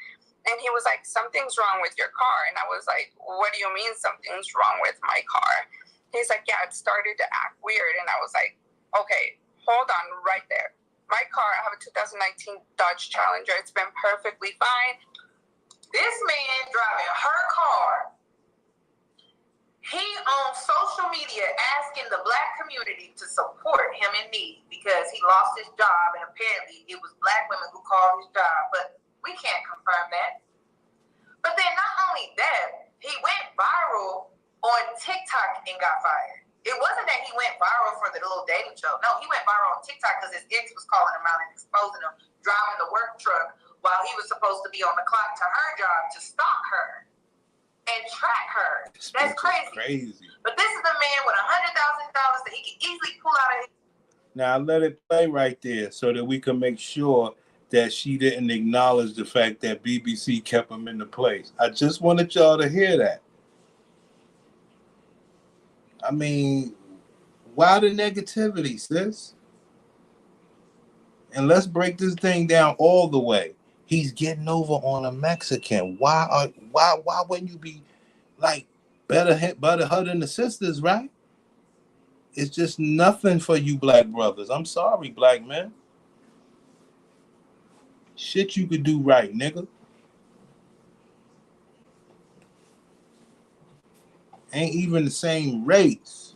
And he was like, something's wrong with your car. And I was like, what do you mean something's wrong with my car? He's like, yeah, it started to act weird. And I was like, okay, hold on right there. My car, I have a 2019 Dodge Challenger. It's been perfectly fine. This man driving her car, he on social media asking the Black community to support him in need because he lost his job and apparently it was Black women who called his job, but we can't confirm that. But then not only that, he went viral on TikTok and got fired. It wasn't that he went viral for the little dating show. No, he went viral on TikTok because his ex was calling him out and exposing him, driving the work truck while he was supposed to be on the clock to her job to stalk her and track her. That's crazy. But this is a man with $100,000 that he can easily pull out of his. Now let it play right there so that we can make sure that she didn't acknowledge the fact that BBC kept him in the place. I just wanted y'all to hear that. I mean, why the negativity, sis? And let's break this thing down all the way. He's getting over on a Mexican. Why wouldn't you be like better her than the sisters, right? It's just nothing for you Black brothers. I'm sorry, Black men. Shit you could do right, nigga. Ain't even the same race.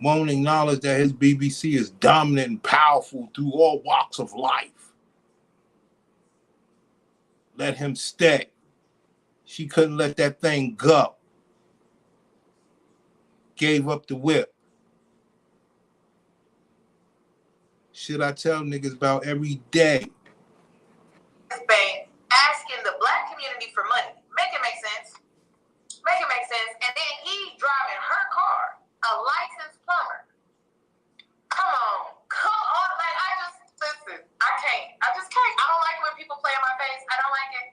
Won't acknowledge that his BBC is dominant and powerful through all walks of life. Let him stay. She couldn't let that thing go. Gave up the whip. Shit I tell niggas about every day. Bank asking the Black community for money. Make it make sense. And then he driving her car, a licensed plumber. Come on. Like, listen, I just can't. I don't like it when people play in my face. I don't like it.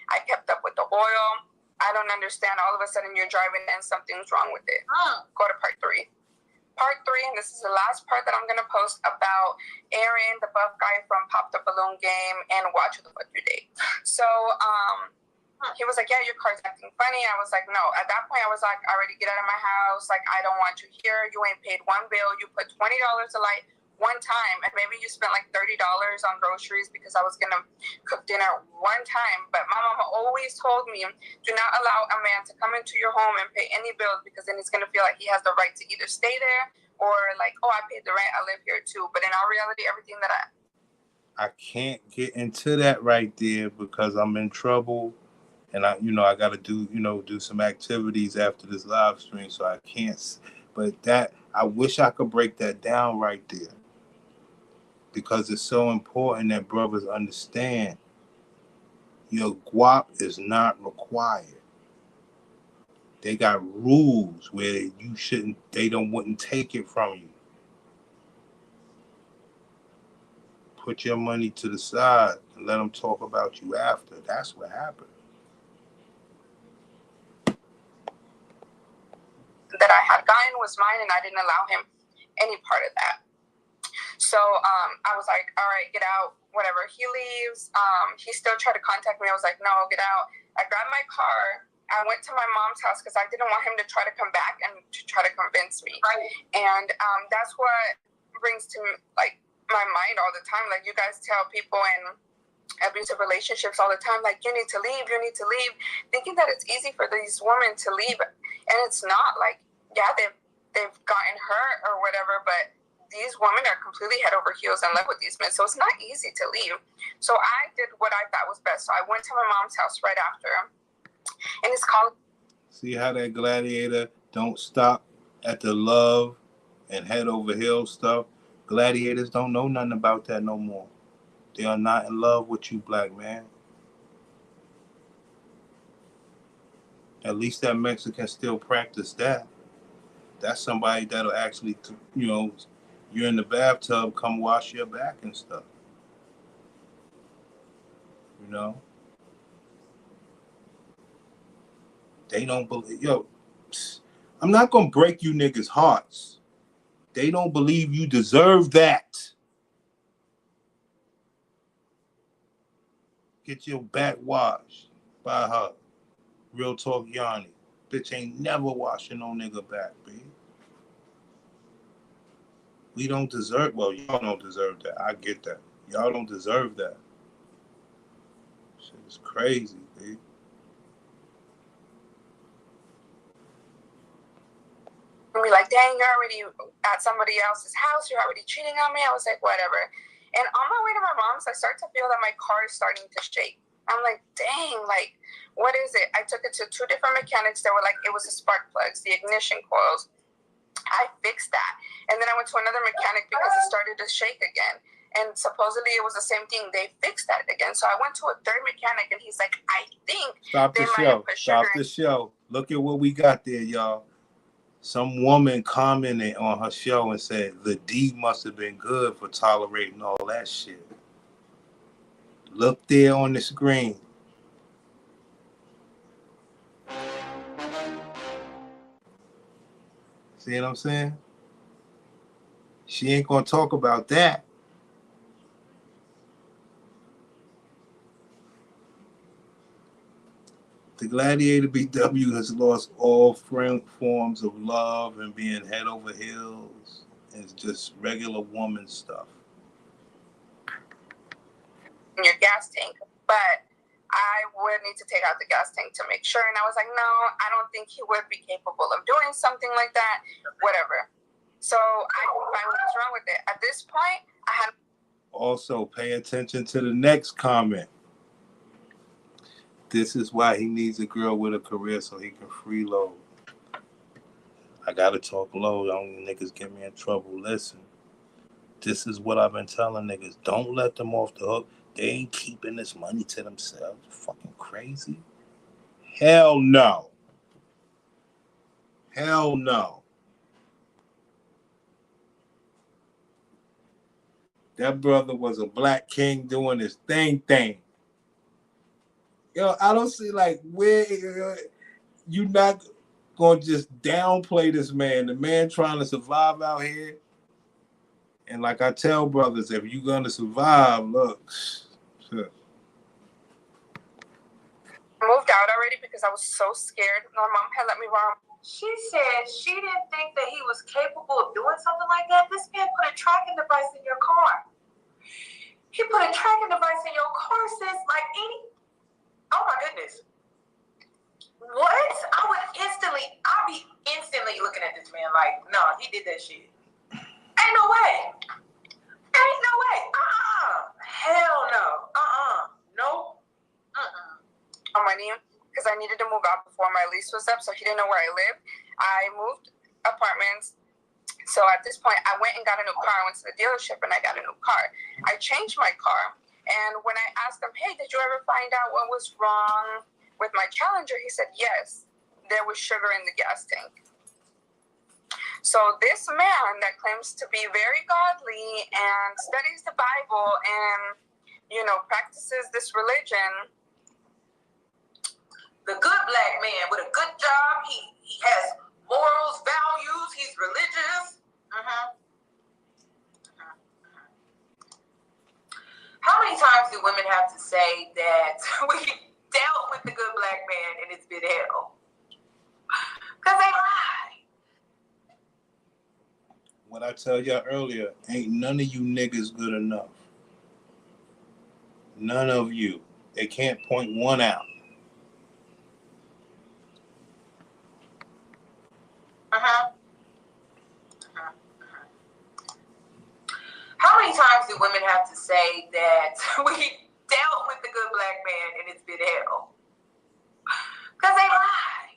I kept up with the oil. I don't understand. All of a sudden you're driving and something's wrong with it. Go to part 3. Part 3, and this is the last part that I'm going to post about Aaron, the buff guy from Pop the Balloon Game, and Watch Who the Fuck You Date. So, he was like, yeah, your car's acting funny. I was like, no. At that point, I was like, already get out of my house. Like, I don't want you here. You ain't paid one bill. You put $20 a light one time, and maybe you spent like $30 on groceries because I was going to cook dinner one time. But my mama always told me, do not allow a man to come into your home and pay any bills because then he's going to feel like he has the right to either stay there or like, oh, I paid the rent, I live here too. But in all reality, everything that I can't get into that right there because I'm in trouble, and I got to do some activities after this live stream, so I can't. But that I wish I could break that down right there because it's so important that brothers understand. Your guap is not required. They got rules where you shouldn't. They wouldn't take it from you. Put your money to the side and let them talk about you after. That's what happened. That I had gotten was mine, and I didn't allow him any part of that. So I was like, all right, get out, whatever. He leaves. He still tried to contact me. I was like, no, get out. I grabbed my car. I went to my mom's house because I didn't want him to try to come back and to try to convince me. And that's what brings to like my mind all the time. Like you guys tell people in abusive relationships all the time, like you need to leave, thinking that it's easy for these women to leave, and it's not. Like, yeah, they've gotten hurt or whatever, but these women are completely head over heels in love with these men, so it's not easy to leave. So I did what I thought was best. So I went to my mom's house right after, and it's called. See how that gladiator don't stop at the love and head over heels stuff. Gladiators don't know nothing about that no more. They are not in love with you, black man. At least that Mexican still practice that. That's somebody that'll actually, you're in the bathtub, come wash your back and stuff. They don't believe, I'm not going to break you niggas' hearts. They don't believe you deserve that. Get your back washed by her. Real talk, Yannie. Bitch ain't never washing no nigga back, B. We don't deserve, well, y'all don't deserve that. I get that. Y'all don't deserve that. Shit is crazy, B. Be like, dang, you're already at somebody else's house. You're already cheating on me. I was like, whatever. And on my way to my mom's, I start to feel that my car is starting to shake. I'm like, dang, like, what is it? I took it to 2 different mechanics. They were like, it was the spark plugs, the ignition coils. I fixed that. And then I went to another mechanic because it started to shake again. And supposedly it was the same thing. They fixed that again. So I went to a 3rd mechanic, and he's like, I think Stop the show. Stop the show. Look at what we got there, y'all. Some woman commented on her show and said the D must have been good for tolerating all that shit. Look there on the screen. See what I'm saying? She ain't gonna talk about that. The Gladiator BW has lost all forms of love and being head over heels. It's just regular woman stuff. In your gas tank, but I would need to take out the gas tank to make sure. And I was like, no, I don't think he would be capable of doing something like that. Whatever. So I couldn't find what was wrong with it. At this point, I had. Also, pay attention to the next comment. This is why he needs a girl with a career so he can freeload. I gotta talk low. Don't niggas get me in trouble. Listen, this is what I've been telling niggas. Don't let them off the hook. They ain't keeping this money to themselves. Fucking crazy. Hell no. Hell no. That brother was a black king doing his thing. Yo, I don't see like where you not gonna just downplay this man. The man trying to survive out here. And like I tell brothers, if you're gonna survive, look. Shit. I moved out already because I was so scared. My mom had let me run. She said she didn't think that he was capable of doing something like that. This man put a tracking device in your car. He put a tracking device in your car, sis, like any. Oh my goodness. What? I'd be instantly looking at this man like, no, he did that shit. Ain't no way. Hell money because I needed to move out before my lease was up, so he didn't know where I lived. I moved apartments. So at this point, I went and got a new car. I went to the dealership and I got a new car. I changed my car. And when I asked him, hey, did you ever find out what was wrong with my Challenger? He said, yes, there was sugar in the gas tank. So this man that claims to be very godly and studies the Bible and, you know, practices this religion. The good black man with a good job. He has morals, values. He's religious. How many times do women have to say that we dealt with the good black man and it's been hell? Because they lie. What I tell y'all earlier, ain't none of you niggas good enough. None of you. They can't point one out. How many times do women have to say that we dealt with the good black man and it's been hell? Because they lie.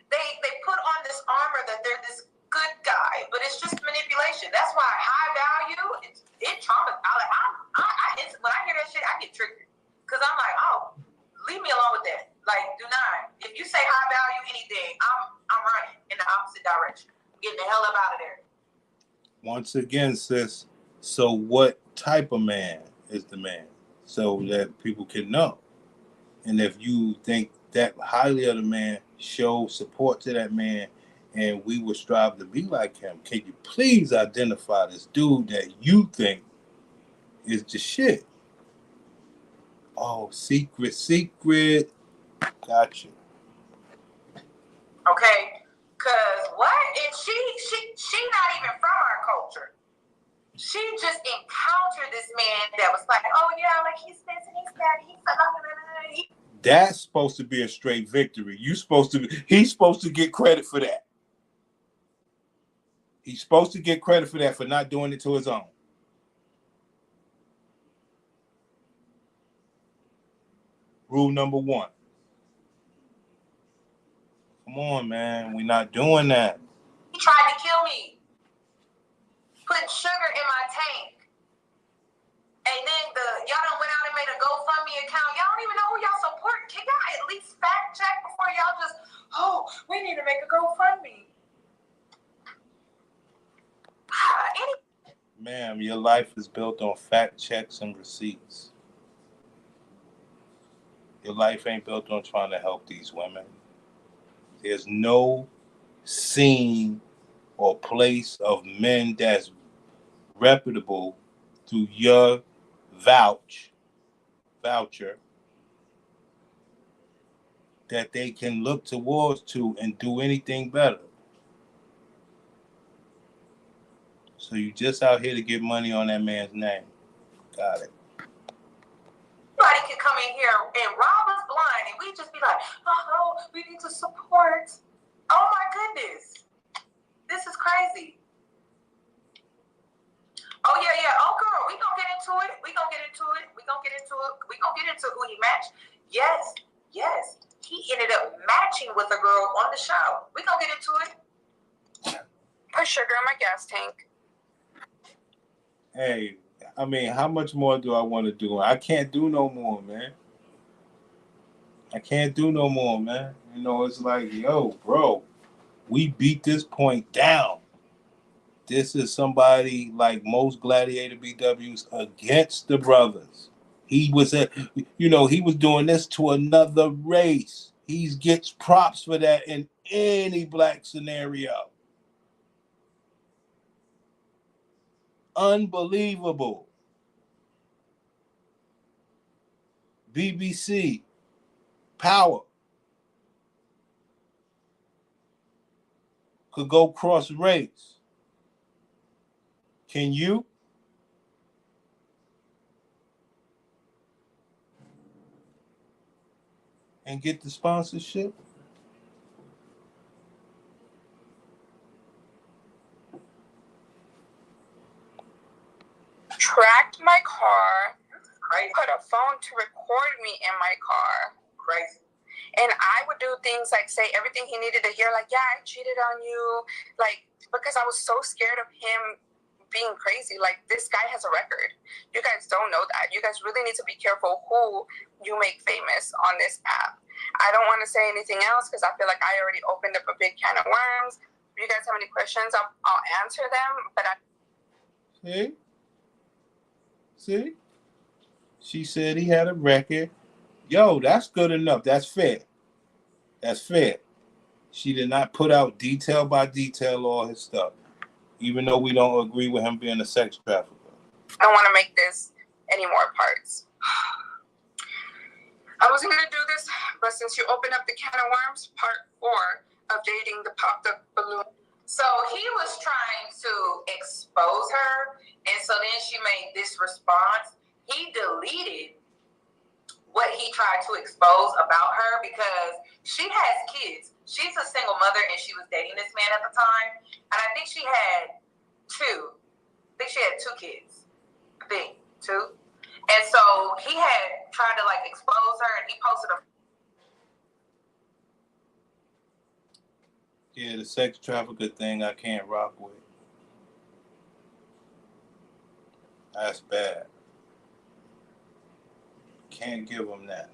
They put on this armor that they're this good guy, but it's just manipulation. That's why high value, it traumatizes. When I hear that shit, I get triggered. Because I'm like, oh, leave me alone with that. Like, do not. If you say high value anything, I'm running in the opposite direction. I'm getting the hell up out of there. Once again, sis, so what type of man is the man? So that people can know. And if you think that highly of the man, show support to that man, and we would strive to be like him, can you please identify this dude that you think is the shit? Oh, secret. Gotcha. Okay, cause what? And she not even from our culture. She just encountered this man that was like, oh yeah, like he's this and he's that, he's That's supposed to be a straight victory. He's supposed to get credit for that. He's supposed to get credit for that, for not doing it to his own. Rule number 1. Come on, man. We're not doing that. He tried to kill me. Putting sugar in my tank. And then y'all done went out and made a GoFundMe account. Y'all don't even know who y'all support. Can y'all at least fact check before y'all just, oh, we need to make a GoFundMe. Ma'am, your life is built on fact checks and receipts. Your life ain't built on trying to help these women. There's no scene or place of men that's reputable through your voucher that they can look towards to and do anything better. So you just out here to get money on that man's name. Got it. Anybody can come in here and rob us blind and we just be like, oh, we need to support. Oh my goodness. This is crazy. Oh yeah. Oh girl, we gonna get into it. We gonna get into who he matched. Yes. He ended up matching with a girl on the show. We gonna get into it. Put sugar in my gas tank. Hey, I mean, how much more do I want to do? I can't do no more, man. You know, it's like, yo, bro, we beat this point down. This is somebody like most Gladiator BWs against the brothers. He was doing this to another race. He gets props for that in any black scenario. Unbelievable. BBC, power. Could go cross race. Can you? And get the sponsorship? Tracked my car, put a phone to record me in my car. Crazy. And I would do things like say everything he needed to hear, like, yeah, I cheated on you, like, because I was so scared of him being crazy. Like, this guy has a record. You guys don't know that. You guys really need to be careful who you make famous on this app. I don't want to say anything else because I feel like I already opened up a big can of worms. If you guys have any questions, I'll answer them. But See? She said he had a record. Yo, that's good enough. That's fair. That's fair. She did not put out detail by detail all his stuff, even though we don't agree with him being a sex trafficker. I don't want to make this any more parts. I wasn't going to do this, but since you opened up the can of worms, part 4 of dating the popped up balloon. So he was trying to expose her, and so then she made this response. He deleted what he tried to expose about her because she has kids. She's a single mother, and she was dating this man at the time. And I think she had 2. I think she had 2 kids. I think 2. And so he had tried to like expose her, and he posted a. Yeah, the sex trafficker thing I can't rock with. That's bad. Can't give him that.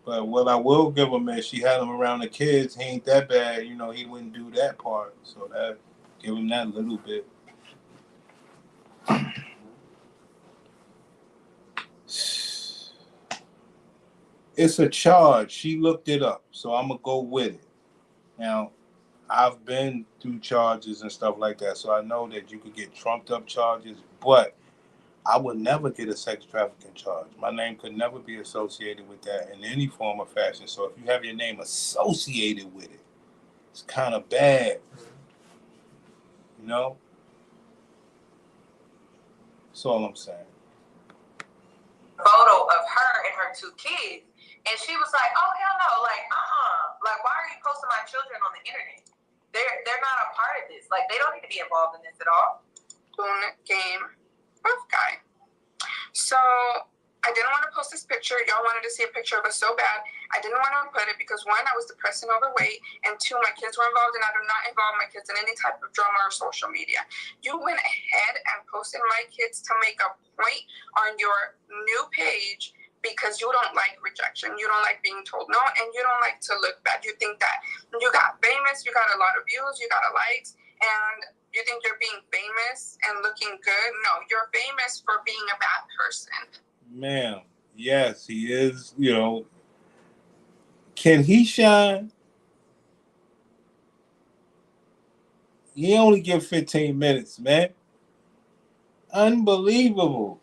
But what I will give him is she had him around the kids. He ain't that bad. You know, he wouldn't do that part. So that give him that little bit. It's a charge. She looked it up. So I'm going to go with it. Now, I've been through charges and stuff like that. So I know that you could get trumped up charges. But I would never get a sex trafficking charge. My name could never be associated with that in any form or fashion. So if you have your name associated with it, it's kind of bad. You know? That's all I'm saying. Photo of her and her 2 kids. And she was like, oh, hell no. Like, Like, why are you posting my children on the internet? They're not a part of this. Like, they don't need to be involved in this at all. Balloon game. Rough guy. So I didn't want to post this picture. Y'all wanted to see a picture of us so bad. I didn't want to put it because 1, I was depressed and overweight, and 2, my kids were involved, and I do not involve my kids in any type of drama or social media. You went ahead and posted my kids to make a point on your new page because you don't like rejection. You don't like being told no, and you don't like to look bad. You think that you got famous, you got a lot of views, you got a likes, and you think you're being famous and looking good? No, you're famous for being a bad person. Ma'am, yes, he is, you know. Can he shine? He only get 15 minutes, man. Unbelievable.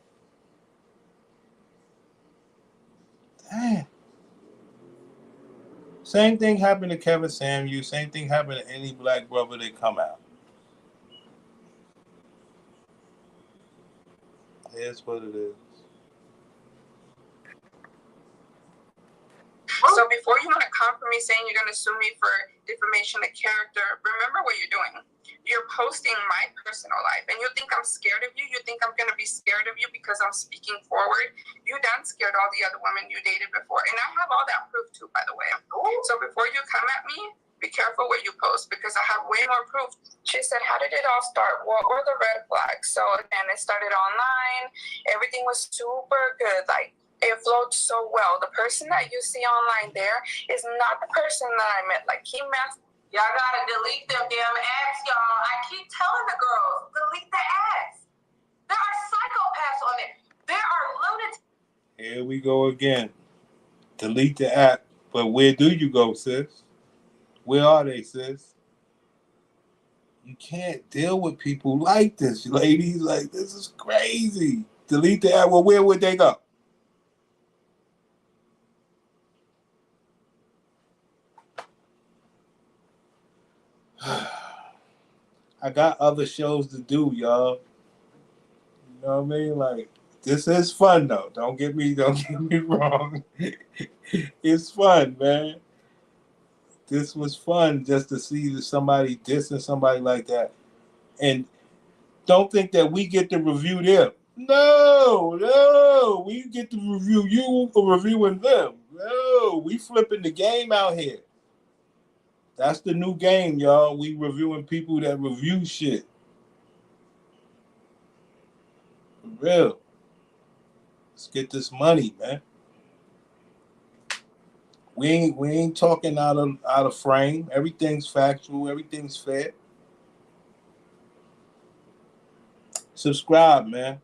Damn. Same thing happened to Kevin Samuels. Same thing happened to any black brother that come out. It's what it is. So before you want to come for me saying you're going to sue me for defamation of character, remember what you're doing. You're posting my personal life, and you think I'm scared of you. You think I'm going to be scared of you because I'm speaking forward. You done scared all the other women you dated before, and I have all that proof too, by the way. So before you come at me, be careful what you post because I have way more proof. She said, how did it all start? What were the red flags? So again, it started online. Everything was super good. Like, it flowed so well. The person that you see online there is not the person that I met. Like, he messed. Y'all gotta delete them damn ads, y'all. I keep telling the girls, delete the ads. There are psychopaths on it. There are lunatics. Here we go again. Delete the app. But where do you go, sis? Where are they, sis? You can't deal with people like this, ladies. Like, this is crazy. Delete the app. Well, where would they go? I got other shows to do, y'all. You know what I mean? Like, this is fun though. Don't get me wrong. It's fun, man. This was fun just to see somebody dissing somebody like that. And don't think that we get to review them. No. We get to review you for reviewing them. No. real. We flipping the game out here. That's the new game, y'all. We reviewing people that review shit. For real. Let's get this money, man. We ain't talking out of frame. Everything's factual. Everything's fair. Subscribe, man.